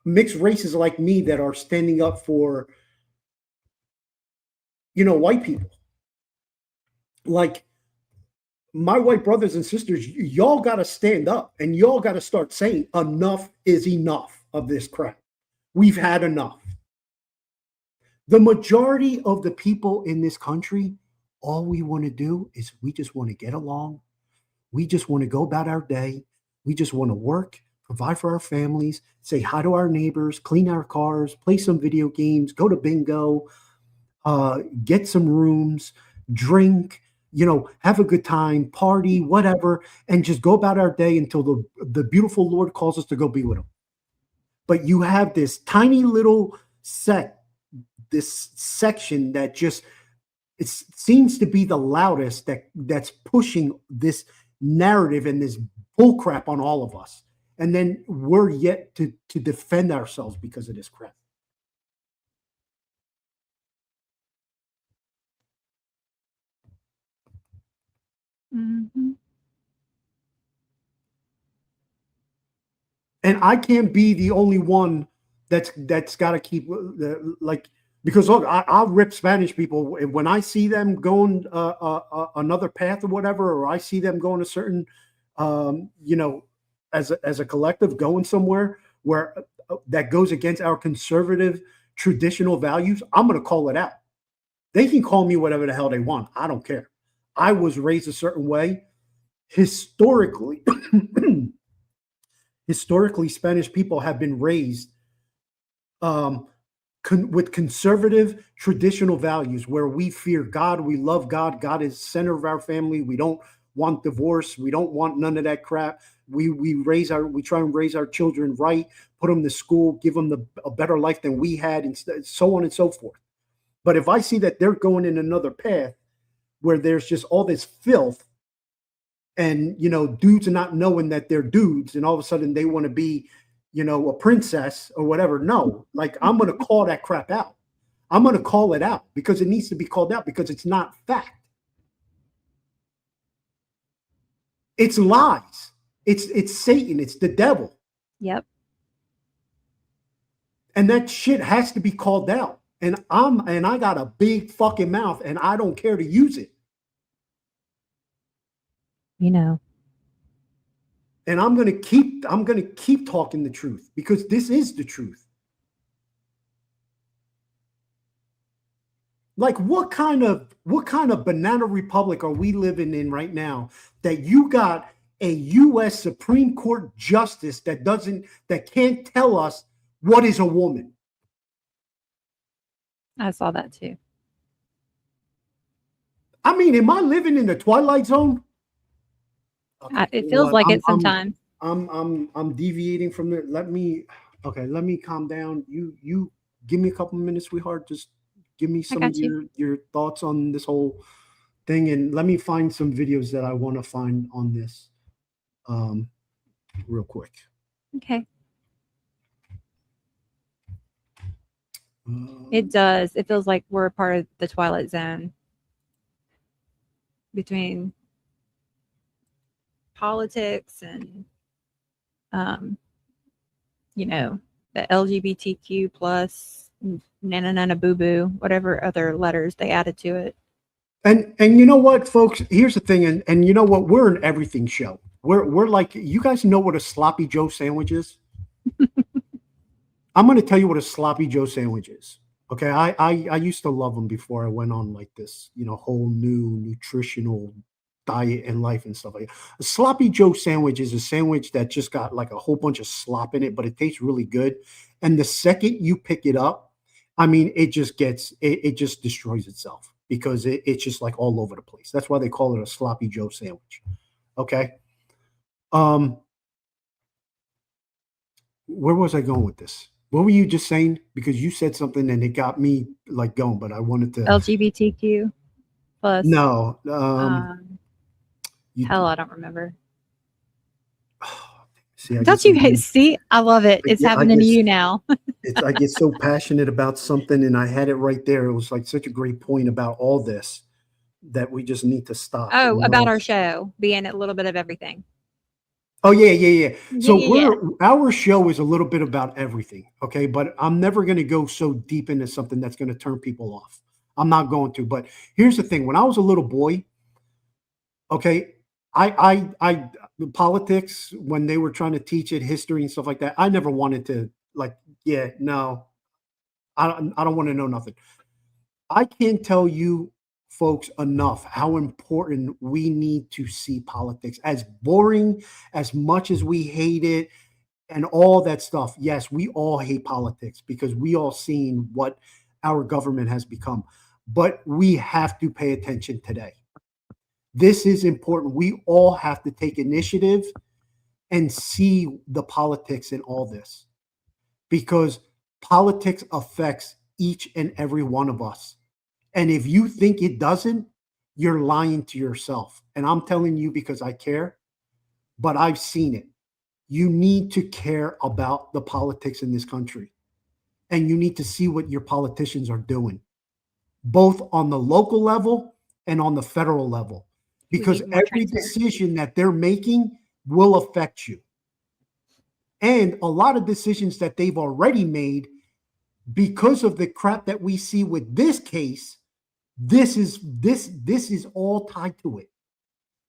mixed races like me that are standing up for, white people. Like, my white brothers and sisters, y'all got to stand up, and y'all got to start saying enough is enough of this crap. We've had enough. The majority of the people in this country, all we want to do is we just want to get along. We just want to go about our day. We just want to work, provide for our families, say hi to our neighbors, clean our cars, play some video games, go to bingo, get some rooms, drink, have a good time, party, whatever, and just go about our day until the beautiful Lord calls us to go be with him. But you have this tiny little this section that just, it seems to be the loudest that's pushing this narrative and this bullcrap on all of us. And then we're yet to defend ourselves because of this crap. Mm-hmm. And I can't be the only one that's got to keep because look, I'll rip Spanish people when I see them going another path or whatever, or I see them going a certain, as a collective going somewhere where that goes against our conservative traditional values. I'm going to call it out. They can call me whatever the hell they want. I don't care. I was raised a certain way. Historically, Spanish people have been raised with conservative traditional values where we fear God, we love God. God is the center of our family. We don't want divorce. We don't want none of that crap. We try and raise our children right, put them to school, give them a better life than we had, and so on and so forth. But if I see that they're going in another path where there's just all this filth and, dudes are not knowing that they're dudes, and all of a sudden they want to be, a princess or whatever. No, like I'm going to call that crap out. I'm going to call it out because it needs to be called out because it's not fact. It's lies. It's Satan. It's the devil. Yep. And that shit has to be called out. And I got a big fucking mouth and I don't care to use it. You know. And I'm going to keep talking the truth because this is the truth. Like what kind of banana republic are we living in right now that you got a US Supreme Court justice that can't tell us what is a woman? I saw that too. I mean, am I living in the Twilight Zone? It feels like it sometimes. I'm deviating from it. Let me calm down. You give me a couple of minutes, sweetheart. Just give me some of your thoughts on this whole thing, and let me find some videos that I want to find on this real quick. Okay. It does. It feels like we're a part of the Twilight Zone between politics and the LGBTQ plus nana boo boo, whatever other letters they added to it. And you know what, folks? Here's the thing, and you know what? We're an everything show. We're like, you guys know what a sloppy Joe sandwich is? I'm going to tell you what a sloppy Joe sandwich is. Okay, I used to love them before I went on like this, whole new nutritional diet and life and stuff like that. A sloppy Joe sandwich is a sandwich that just got like a whole bunch of slop in it, but it tastes really good. And the second you pick it up, I mean, it just destroys itself because it's just like all over the place. That's why they call it a sloppy Joe sandwich. Okay. Where was I going with this? What were you just saying? Because you said something and it got me like going, but I wanted to LGBTQ plus. No. Hell, I don't remember. See, don't you guys see? I love it. It's happening to you now. I get so passionate about something, and I had it right there. It was like such a great point about all this that we just need to stop. Oh, about our show being a little bit of everything. Oh yeah. So our show is a little bit about everything, okay? But I'm never going to go so deep into something that's going to turn people off. I'm not going to. But here's the thing: when I was a little boy, okay, I politics, when they were trying to teach it, history and stuff like that, I never wanted to I don't want to know nothing. I can't tell you folks enough how important we need to see politics. As boring, as much as we hate it and all that stuff. Yes, we all hate politics because we all seen what our government has become, but we have to pay attention today. This is important. We all have to take initiative and see the politics in all this because politics affects each and every one of us. And if you think it doesn't, you're lying to yourself. And I'm telling you because I care, but I've seen it. You need to care about the politics in this country. And you need to see what your politicians are doing, both on the local level and on the federal level, because every decision that they're making will affect you. And a lot of decisions that they've already made, because of the crap that we see with this case, this is all tied to it.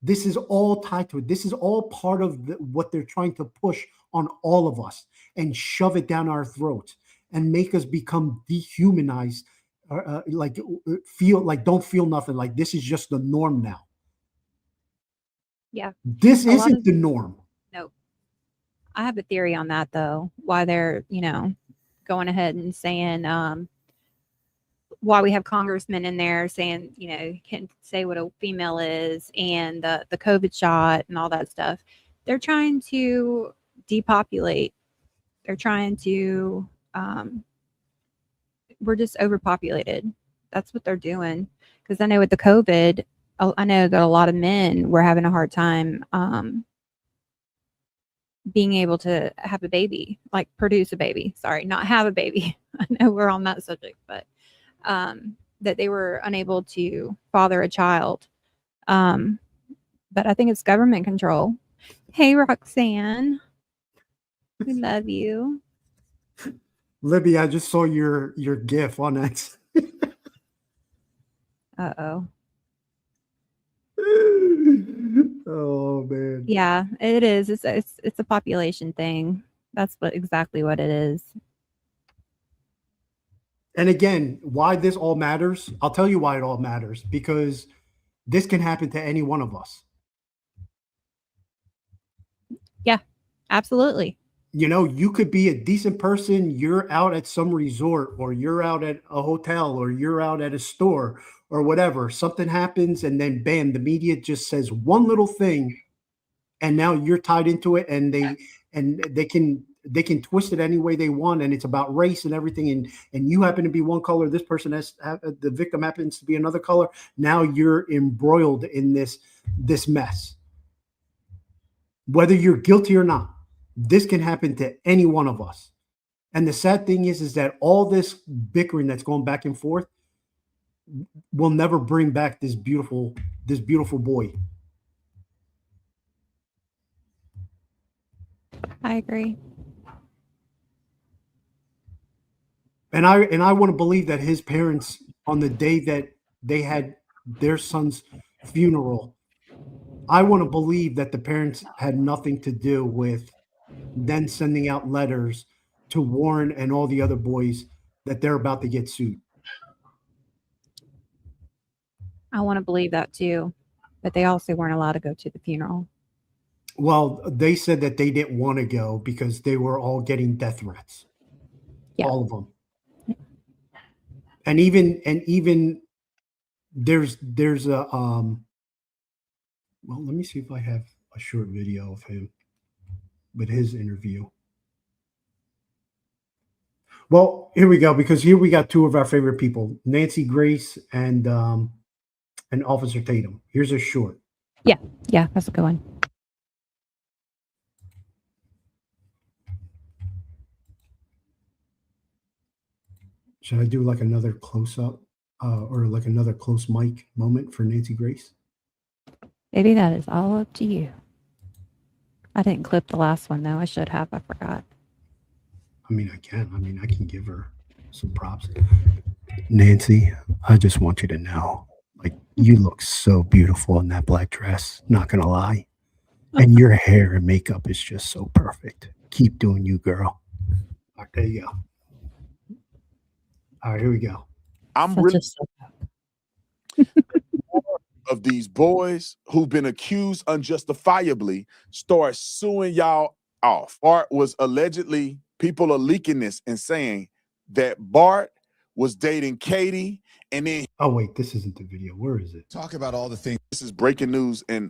This is all tied to it. This is all part of what they're trying to push on all of us and shove it down our throats and make us become dehumanized, don't feel nothing. Like this is just the norm now. Yeah. This isn't the norm. No. I have a theory on that though, why they're, going ahead and saying, why we have congressmen in there saying, can say what a female is and the COVID shot and all that stuff. They're trying to depopulate. They're trying to, we're just overpopulated. That's what they're doing. Because I know with the COVID, I know that a lot of men were having a hard time being able to have a baby, like produce a baby. Sorry, not have a baby. I know we're on that subject, but that they were unable to father a child. But I think it's government control. Hey, Roxanne. We love you. Libby, I just saw your GIF on X. Uh-oh. Oh man. Yeah, it is. It's a population thing. That's exactly what it is. And again, why this all matters, I'll tell you why it all matters, because this can happen to any one of us. Yeah, absolutely. You know, you could be a decent person, you're out at some resort, or you're out at a hotel, or you're out at a store, or whatever. Something happens, and then bam, the media just says one little thing, and now you're tied into it, and they can twist it any way they want, and it's about race and everything, and you happen to be one color, this person the victim happens to be another color. Now you're embroiled in this mess. Whether you're guilty or not, this can happen to any one of us. And the sad thing is that all this bickering that's going back and forth will never bring back this beautiful boy. I agree. And I want to believe that his parents, on the day that they had their son's funeral, I want to believe that the parents had nothing to do with then sending out letters to Warren and all the other boys that they're about to get sued. I want to believe that too, but they also weren't allowed to go to the funeral. Well, they said that they didn't want to go because they were all getting death threats. Yeah. All of them. And even there's a well, let me see if I have a short video of him with his interview. Well, here we go, because here we got two of our favorite people, Nancy Grace and Officer Tatum. Here's a short. Yeah, that's a good one. Should I do like another close up or like another close mic moment for Nancy Grace? Maybe that is all up to you. I didn't clip the last one though. I should have. I forgot. I can give her some props. Nancy, I just want you to know, like, you look so beautiful in that black dress, not gonna lie. And your hair and makeup is just so perfect. Keep doing you, girl. All right, there you go. All right, here we go. I'm Such really a of these boys who've been accused unjustifiably start suing y'all off. Bart was allegedly, people are leaking this and saying that Bart was dating Katie, and then Oh wait, this isn't the video. Where is it? Talk about all the things. this is breaking news, and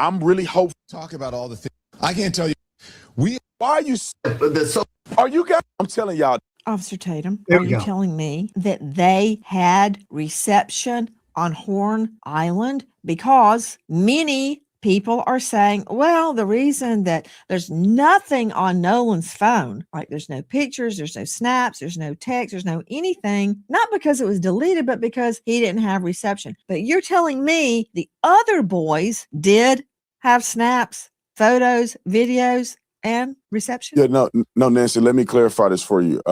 I'm really hopeful. Talk about all the things. I can't tell you. Why are you? Are you guys? I'm telling y'all. Officer Tatum, There are we you go. telling me that they had reception on Horn Island? Because many people are saying, well, the reason that there's nothing on Nolan's phone, like there's no pictures, there's no snaps, there's no text, there's no anything, not because it was deleted, but because he didn't have reception. But you're telling me the other boys did have snaps, photos, videos, and reception? Yeah, no, Nancy, let me clarify this for you.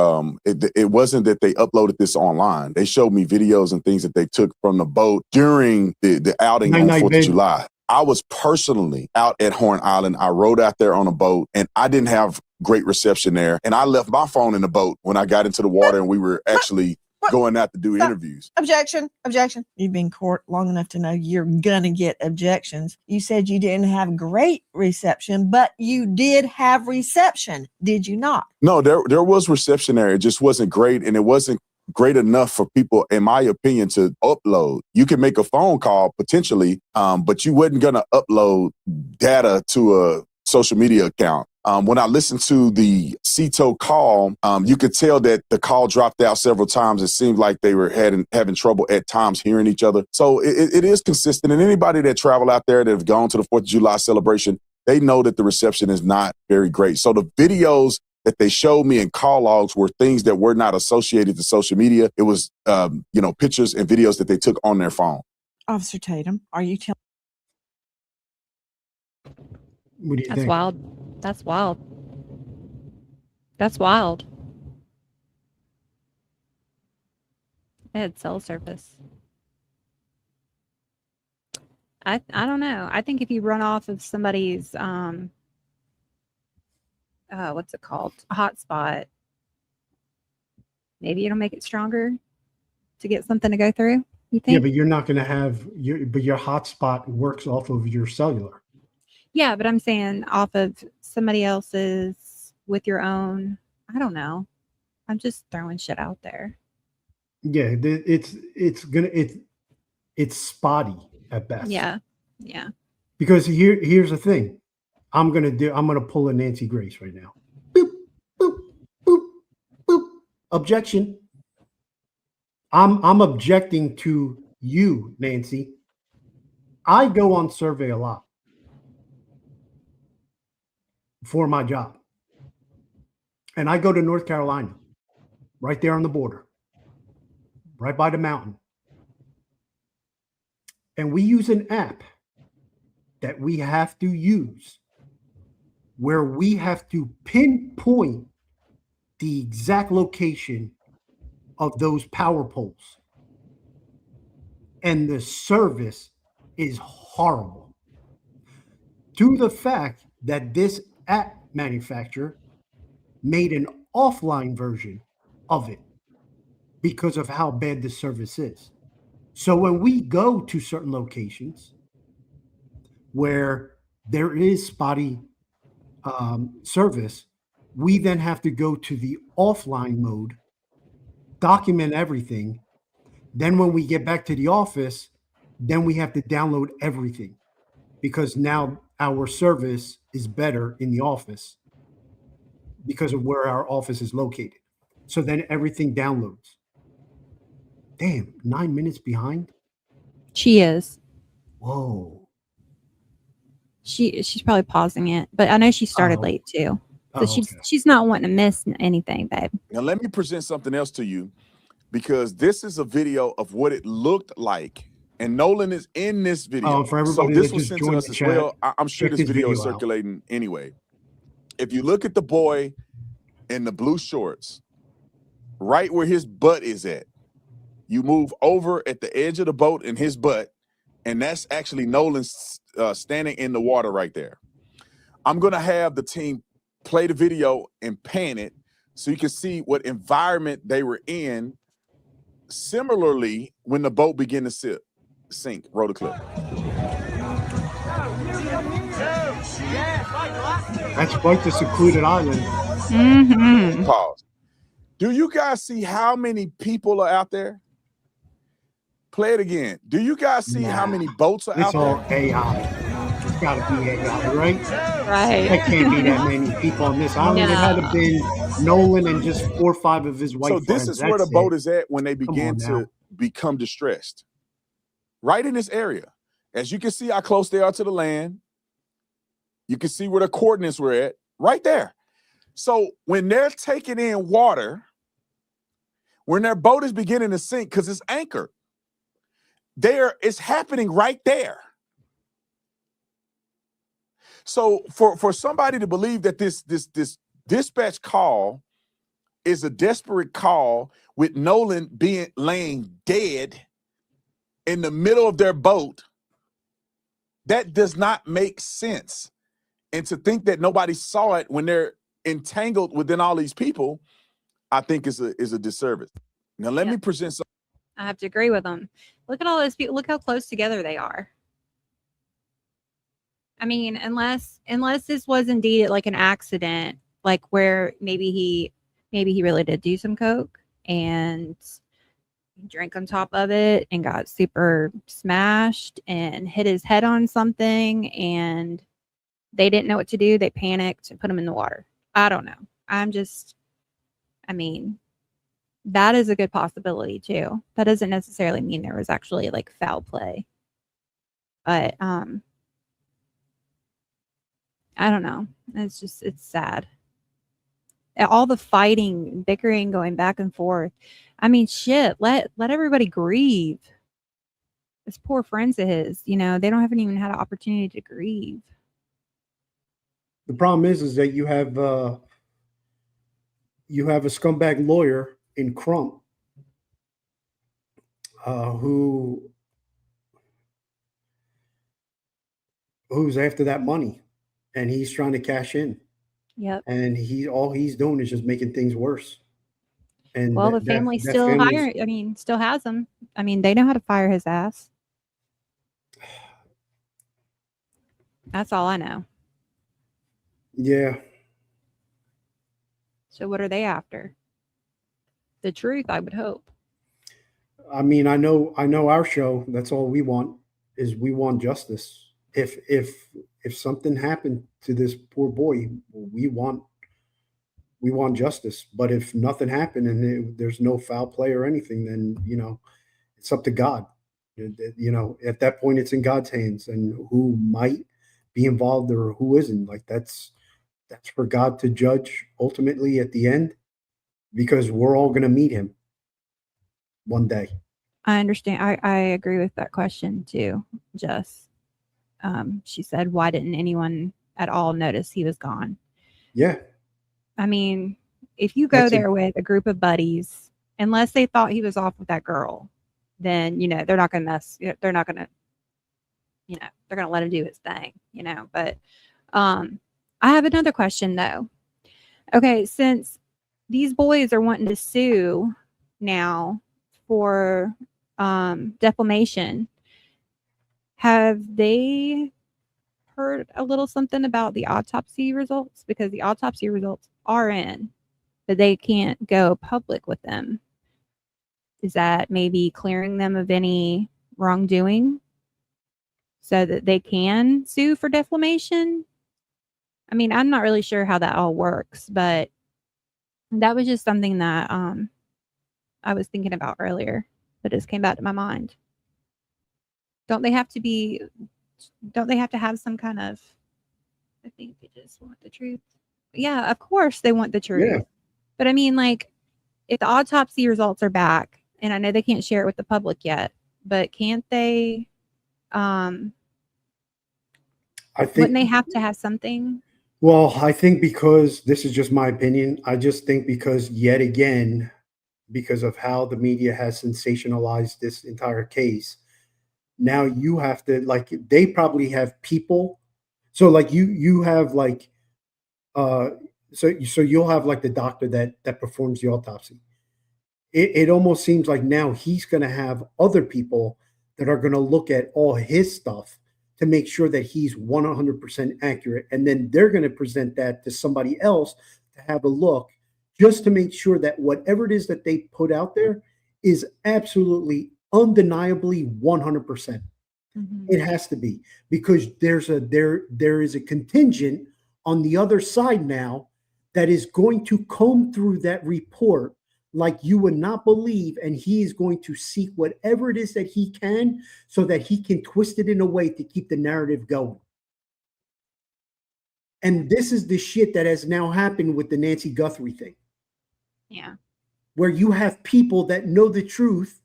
It wasn't that they uploaded this online. They showed me videos and things that they took from the boat during the outing on Night-night, 4th of baby. July. I was personally out at Horn Island. I rode out there on a boat, and I didn't have great reception there. And I left my phone in the boat when I got into the water, and we were actually going out to do Stop. interviews. Objection. You've been in court long enough to know you're gonna get objections. You said you didn't have great reception, but you did have reception, did you not? No, there was reception there. It just wasn't great, and it wasn't great enough for people, in my opinion, to upload. You can make a phone call potentially, but you wasn't gonna upload data to a social media account. When I listened to the CETO call, you could tell that the call dropped out several times. It seemed like they were having trouble at times hearing each other. So it is consistent. And anybody that travel out there that have gone to the 4th of July celebration, they know that the reception is not very great. So the videos that they showed me in call logs were things that were not associated to social media. It was, pictures and videos that they took on their phone. Officer Tatum, are you telling? What do you That's think? wild. That's wild. That's wild. It had cell service. I don't know. I think if you run off of somebody's what's it called? A hotspot, maybe it'll make it stronger to get something to go through. You think? Yeah, but you're not going to have your hotspot works off of your cellular. Yeah, but I'm saying off of somebody else's with your own. I don't know. I'm just throwing shit out there. Yeah, it's spotty at best. Yeah. Yeah. Because here's the thing. I'm gonna pull a Nancy Grace right now. Boop, boop, boop, boop. Objection. I'm objecting to you, Nancy. I go on survey a lot for my job. And I go to North Carolina, right there on the border, right by the mountain. And we use an app that we have to use where we have to pinpoint the exact location of those power poles. And the service is horrible. To the fact that this app manufacturer made an offline version of it because of how bad the service is. So when we go to certain locations where there is spotty service, we then have to go to the offline mode, document everything. Then when we get back to the office, then we have to download everything because now our service is better in the office because of where our office is located. So then everything downloads. Damn, 9 minutes behind? She is. Whoa. She's probably pausing it, but I know she started Oh. late too. So Oh, she's not wanting to miss anything, babe. Now, let me present something else to you because this is a video of what it looked like. And Nolan is in this video. Oh, for So everybody this that was just sent to joined us the as chat, well. I'm sure check this his video is video out. circulating anyway. If you look at the boy in the blue shorts, right where his butt is at, you move over at the edge of the boat in his butt, and that's actually Nolan standing in the water right there. I'm going to have the team play the video and pan it so you can see what environment they were in. Similarly, when the boat began to sink. Roll the clip. That's quite the secluded island. Mm-hmm. Pause. Do you guys see how many people are out there? Play it again. Do you guys see how many boats are It's out all there? AI. It's got to be AI, right? Right. There can't be that many people on this island. It had to have been Nolan and just 4 or 5 of his white So friends. this is where the That's boat it. is at when they Come begin on to now. become distressed. Right in this area. As you can see how close they are to the land. You can see where the coordinates were at. Right there. So when they're taking in water, when their boat is beginning to sink because it's anchored, it's happening right there. So for somebody to believe that this dispatch call is a desperate call with Nolan laying dead in the middle of their boat, that does not make sense. And to think that nobody saw it when they're entangled within all these people, I think is a disservice. Now let me present some. I have to agree with them. Look at all those people. Look how close together they are. I mean, unless this was indeed like an accident, like where maybe he really did do some coke and drank on top of it and got super smashed and hit his head on something and they didn't know what to do. They panicked and put him in the water. I don't know. I mean, that is a good possibility too. That doesn't necessarily mean there was actually like foul play. But I don't know. It's sad. All the fighting, bickering, going back and forth. I mean, shit, let everybody grieve. It's poor friends of his, they haven't even had an opportunity to grieve. The problem is that you have a scumbag lawyer in Crump who's after that money, and he's trying to cash in. Yep. And all he's doing is just making things worse. And Well, the family still still has him. I mean, they know how to fire his ass. That's all I know. Yeah. So what are they after? The truth, I would hope. I mean, I know our show, that's all we want justice. If something happened to this poor boy, we want justice. But if nothing happened and there's no foul play or anything, then it's up to God. At that point, it's in God's hands, and who might be involved or who isn't. Like that's for God to judge ultimately at the end, because we're all going to meet him one day. I understand. I agree with that question too, Jess. She said, why didn't anyone at all notice he was gone? Yeah. I mean, if you go there with a group of buddies, unless they thought he was off with that girl, then, they're not going to mess. They're not going to, they're going to let him do his thing, But I have another question, though. Okay, since these boys are wanting to sue now for defamation, have they heard a little something about the autopsy results? Because the autopsy results are in, but they can't go public with them. Is that maybe clearing them of any wrongdoing so that they can sue for defamation? I mean, I'm not really sure how that all works, but that was just something that I was thinking about earlier that just came back to my mind. Don't they have to have some kind of, I think they just want the truth. Yeah, of course they want the truth. Yeah. But I mean, like, if the autopsy results are back, and I know they can't share it with the public yet, but can't they, I think, wouldn't they have to have something? Well, I think, because this is just my opinion, I just think because yet again, because of how the media has sensationalized this entire case, now you have to, like, they probably have people. So like you have like, so you'll have like the doctor that performs the autopsy. It almost seems like now he's going to have other people that are going to look at all his stuff to make sure that he's 100% accurate. And then they're going to present that to somebody else to have a look, just to make sure that whatever it is that they put out there is absolutely undeniably 100%. Mm-hmm. It has to be, because there is a contingent on the other side now that is going to comb through that report like you would not believe, and he is going to seek whatever it is that he can so that he can twist it in a way to keep the narrative going. And this is the shit that has now happened with the Nancy Guthrie thing. Yeah. Where you have people that know the truth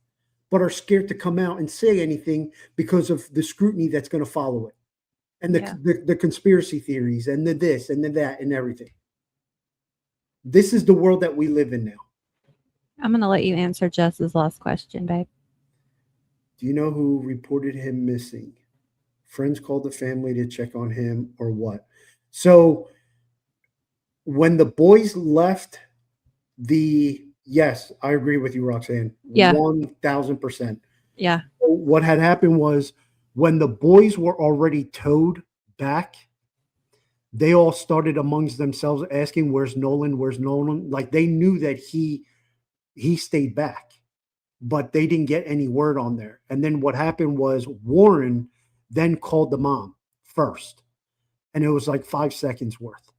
but are scared to come out and say anything because of the scrutiny that's going to follow it, and the conspiracy theories and the this and the that and everything. This is the world that we live in now. I'm going to let you answer Jess's last question, babe. Do you know who reported him missing? Friends called the family to check on him, or what? So when the boys left yes, I agree with you, Roxanne. Yeah. 1000%. Yeah. What had happened was, when the boys were already towed back, they all started amongst themselves asking, where's Nolan? Where's Nolan? Like, they knew that he stayed back, but they didn't get any word on there. And then what happened was, Warren then called the mom first, and it was like 5 seconds worth.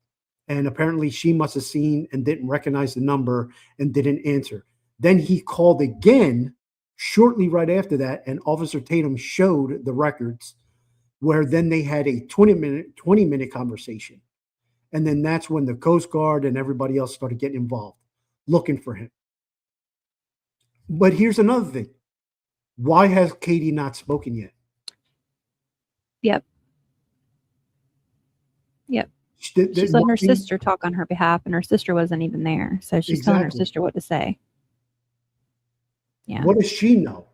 And apparently she must have seen and didn't recognize the number and didn't answer. Then he called again shortly right after that, and Officer Tatum showed the records where then they had a 20-minute conversation. And then that's when the Coast Guard and everybody else started getting involved, looking for him. But here's another thing. Why has Katie not spoken yet? Yep. Yep. Th- She's th- letting her one thing- sister talk on her behalf, and her sister wasn't even there. So she's telling her Exactly. sister what to say. Yeah. What does she know?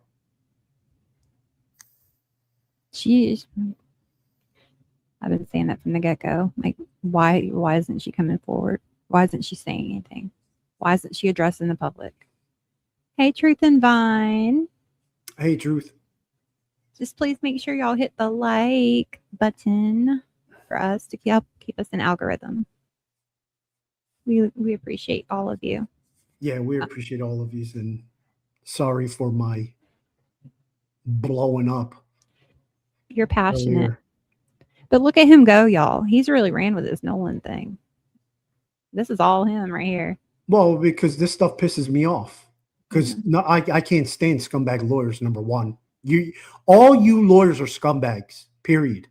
She's I've been saying that from the get-go. Like, why isn't she coming forward? Why isn't she saying anything? Why isn't she addressing the public? Hey, Truth and Vine. Hey, Truth. Just please make sure y'all hit the like button for us to keep us in algorithm. We appreciate all of you. Yeah, we appreciate all of you, and sorry for my blowing up. You're passionate. earlier. But look at him go, y'all. He's really ran with this Nolan thing. This is all him right here. Well, because this stuff pisses me off. Because no, I can't stand scumbag lawyers. Number one, all you lawyers are scumbags. Period.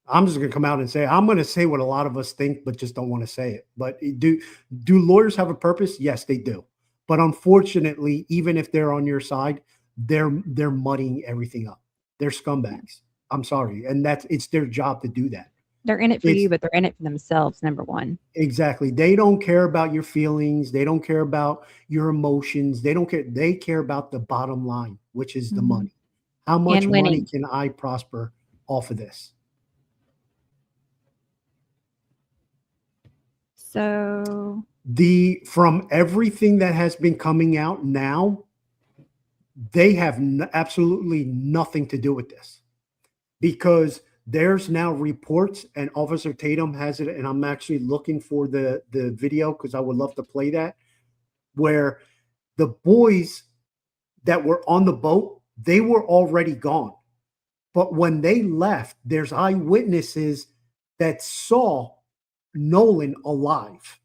I'm just gonna come out and say I'm gonna say what a lot of us think, but just don't want to say it. But do lawyers have a purpose? Yes, they do. But unfortunately, even if they're on your side, they're muddying everything up. They're scumbags. I'm sorry, and it's their job to do that. They're in it for you, but they're in it for themselves, number one. Exactly. They don't care about your feelings. They don't care about your emotions. They don't care. They care about the bottom line, which is the money. How much And money winning. can I prosper off of this? So From everything that has been coming out now, they have absolutely nothing to do with this, because there's now reports, and Officer Tatum has it, and I'm actually looking for the video because I would love to play that, where the boys that were on the boat, they were already gone. But when they left, there's eyewitnesses that saw Nolan alive.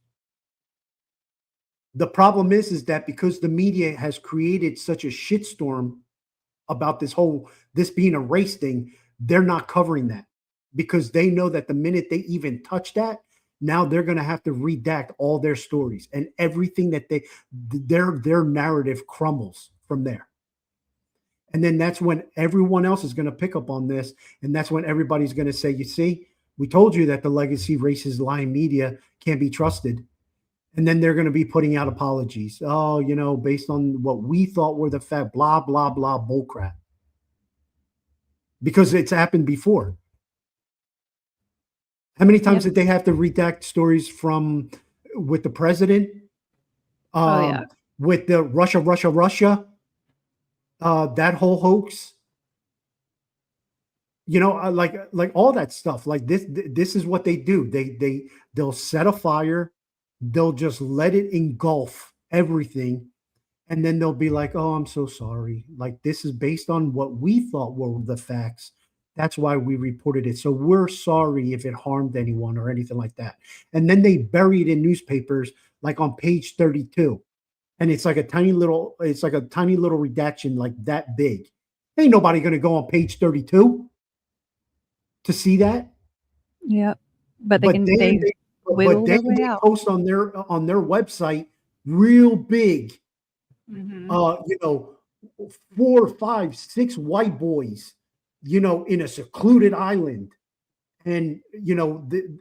The problem is that because the media has created such a shitstorm about this being a race thing, they're not covering that, because they know that the minute they even touch that, now they're going to have to redact all their stories, and everything that their narrative crumbles from there. And then that's when everyone else is going to pick up on this. And that's when everybody's going to say, you see, we told you that the legacy racist lying media can't be trusted. And then they're going to be putting out apologies. Oh, based on what we thought were the fact, blah, blah, blah, bullcrap. Because it's happened before. How many times did they have to redact stories with the president? With the Russia, that whole hoax? Like all that stuff. Like this is what they do. They'll set a fire. They'll just let it engulf everything. And then they'll be like, oh, I'm so sorry. Like, this is based on what we thought were the facts. That's why we reported it. So we're sorry if it harmed anyone or anything like that. And then they bury it in newspapers, like on page 32. And it's like a tiny little redaction, like that big. Ain't nobody going to go on page 32 to see that. Yep. But they whittle their way out. Post on their website real big. 4, 5, 6 white boys, in a secluded island, and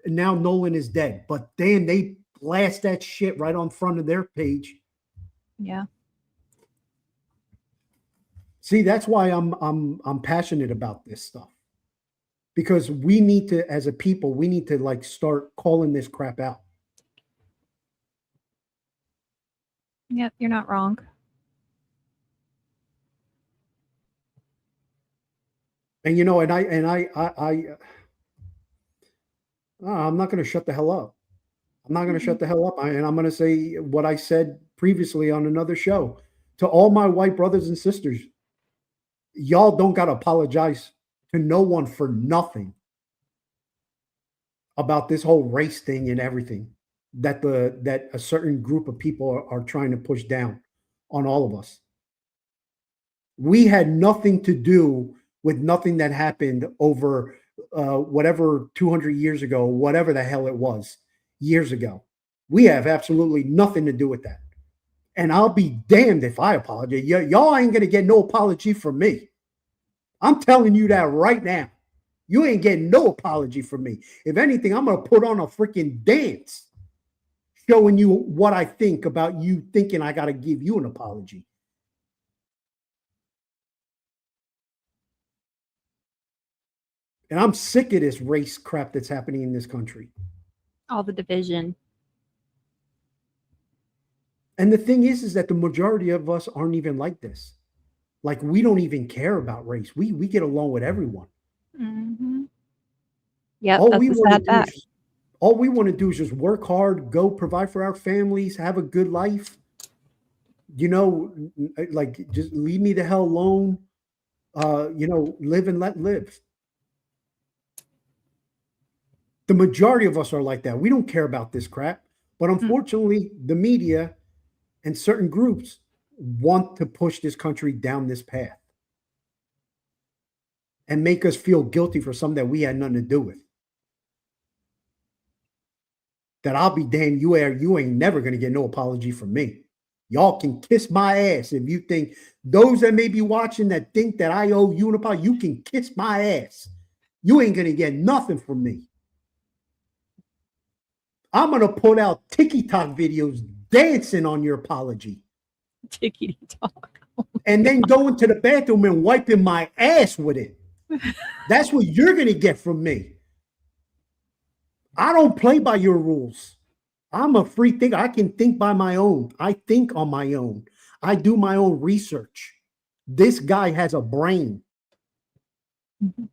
now Nolan is dead. But then they blast that shit right on front of their page. Yeah. See, that's why I'm passionate about this stuff, because we need to, as a people, we need to like start calling this crap out. Yep, you're not wrong. And I'm not going to shut the hell up. I'm not going to shut the hell up. And I'm going to say what I said previously on another show to all my white brothers and sisters. Y'all don't got to apologize to no one for nothing about this whole race thing and everything that a certain group of people are trying to push down on all of us. We had nothing to do with nothing that happened over whatever 200 years ago, whatever the hell it was years ago. We have absolutely nothing to do with that. And I'll be damned if I apologize. Y'all ain't going to get no apology from me. I'm telling you that right now. You ain't getting no apology from me. If anything, I'm going to put on a freaking dance showing you what I think about you thinking I got to give you an apology. And I'm sick of this race crap that's happening in this country. All the division. And the thing is that the majority of us aren't even like this. Like, we don't even care about race. We get along with everyone. Mm-hmm. Yeah, All that's we a want sad fact. to do is just work hard, go provide for our families, have a good life. You know, like, just leave me the hell alone. You know, live and let live. The majority of us are like that. We don't care about this crap. But unfortunately, the media and certain groups want to push this country down this path and make us feel guilty for something that we had nothing to do with. That I'll be damned, you ain't never going to get no apology from me. Y'all can kiss my ass if you think, those that may be watching that think that I owe you an apology, you can kiss my ass. You ain't going to get nothing from me. I'm going to put out TikTok videos dancing on your apology. TikTok. And then go into the bathroom and wiping my ass with it. That's what you're going to get from me. I don't play by your rules. I'm a free thinker. I can think by my own. I think on my own. I do my own research. This guy has a brain. Mm-hmm.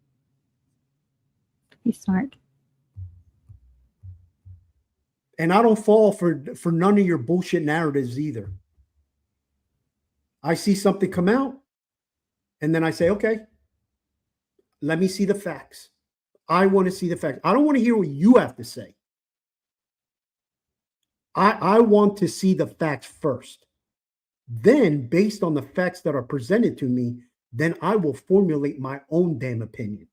He's smart. And I don't fall for none of your bullshit narratives either. I see something come out, and then I say, okay, let me see the facts. I want to see the facts. I don't want to hear what you have to say. I want to see the facts first. Then, based on the facts that are presented to me, then I will formulate my own damn opinion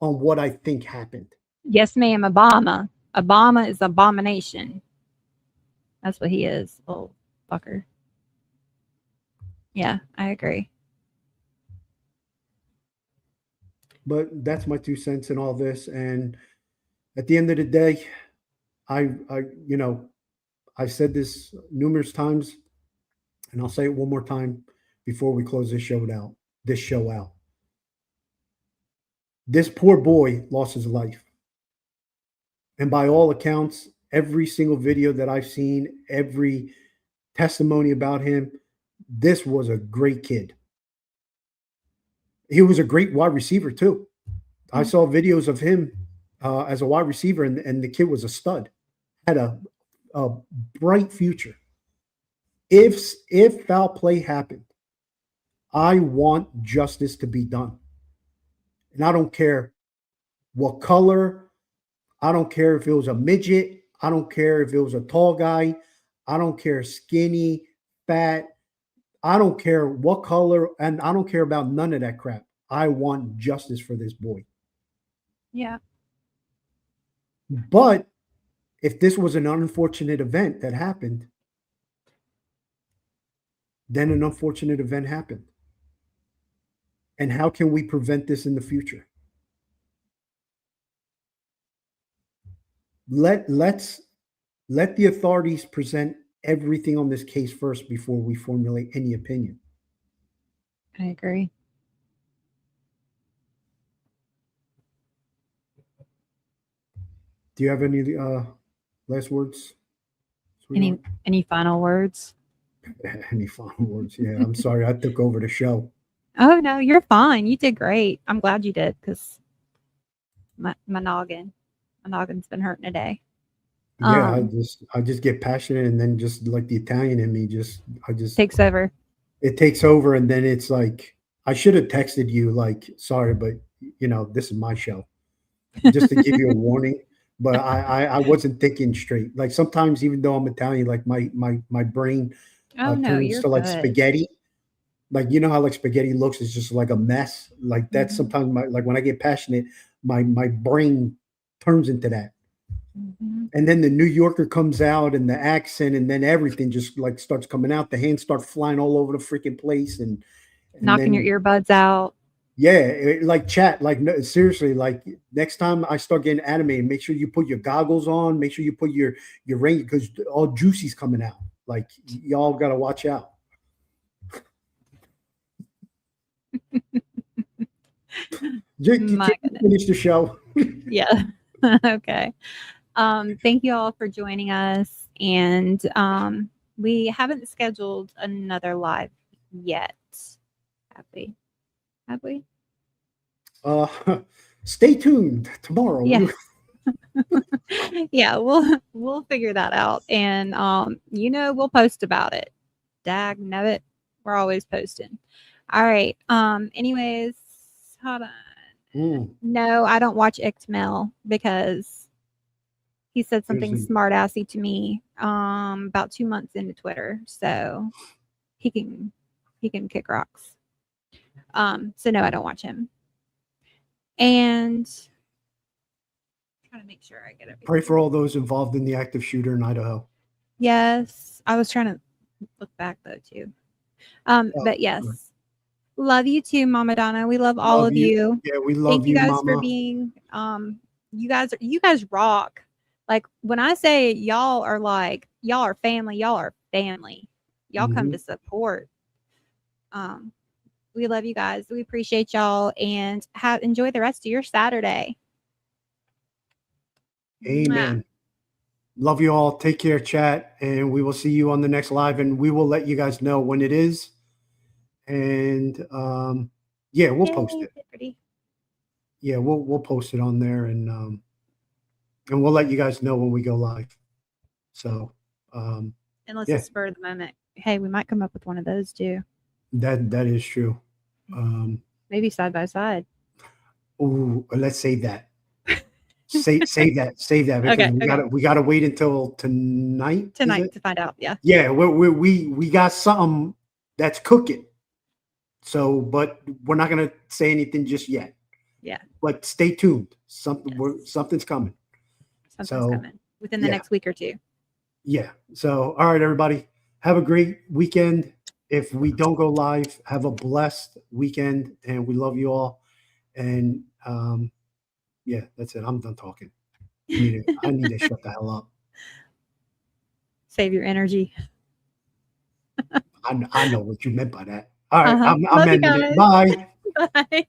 on what I think happened. Yes, ma'am, Obama. Obama is abomination. That's what he is. Oh, fucker. Yeah, I agree. But that's my 2 cents in all this. And at the end of the day, I you know, I've said this numerous times, and I'll say it one more time before we close this show out. This poor boy lost his life. And by all accounts, every single video that I've seen, every testimony about him, this was a great kid. He was a great wide receiver too. I saw videos of him as a wide receiver, and the kid was a stud. Had a bright future. If foul play happened, I want justice to be done. And I don't care what color. I don't care if it was a midget. I don't care if it was a tall guy. I don't care skinny, fat. I don't care what color, and I don't care about none of that crap. I want justice for this boy. Yeah. But if this was an unfortunate event that happened, then an unfortunate event happened. And how can we prevent this in the future? Let the authorities present everything on this case first before we formulate any opinion. I agree. Do you have any last words? Any final words? Any final words? Yeah, I'm sorry I took over the show. Oh no, you're fine. You did great. I'm glad you did, because my noggin's been hurting today. Yeah, I just get passionate, and then just like the Italian in me, I just takes over. It takes over, and then it's like I should have texted you like, sorry, but you know, this is my show, just to give you a warning. But I wasn't thinking straight. Like sometimes, even though I'm Italian, like my brain turns you're to like good. spaghetti. Like, you know how like spaghetti looks, it's just like a mess. Like that's sometimes like when I get passionate, my brain turns into that. And then the New Yorker comes out and the accent, and then everything just like starts coming out. The hands start flying all over the freaking place, and Knocking then, your earbuds out. yeah, like chat, like no, seriously, like next time I start getting animated, make sure you put your goggles on, make sure you put your ring, because all juicy's coming out. Like y'all gotta watch out. My Finish the show. Yeah. Okay. Thank you all for joining us. And we haven't scheduled another live yet. Have we? Have we? Stay tuned tomorrow. Yeah. Yeah, we'll figure that out. And we'll post about it. Dag nabbit. We're always posting. All right. Anyways, hold on. No, I don't watch Ixmel because he said something smart assy to me about 2 months into Twitter. So he can kick rocks. So no, I don't watch him. And I'm trying to make sure I get everything. Pray for all those involved in the active shooter in Idaho. Yes. I was trying to look back though too. But yes. Right. Love you too, Mama Donna. We love all of you. Yeah, we love you. Thank you guys Mama. for being you guys rock. Like when I say y'all are family, y'all are family. Y'all come to support. We love you guys. We appreciate y'all, and enjoy the rest of your Saturday. Amen. Love you all. Take care, chat, and we will see you on the next live, and we will let you guys know when it is. And we'll post it. Pretty. Yeah, we'll post it on there, and we'll let you guys know when we go live. So unless it's spur of the moment. Hey, we might come up with one of those too. That is true. Maybe side by side. Oh, let's save that. Save that. Because okay. we gotta wait until tonight. Tonight to find out. Yeah. Yeah, we got something that's cooking. So, but we're not gonna say anything just yet. Yeah. But stay tuned. Something's coming. Something's coming within the next week or two. Yeah. So, all right, everybody, have a great weekend. If we don't go live, have a blessed weekend, and we love you all. And that's it. I'm done talking. I need to shut the hell up. Save your energy. I know what you meant by that. All right, I'm Love ending it. Bye. Bye.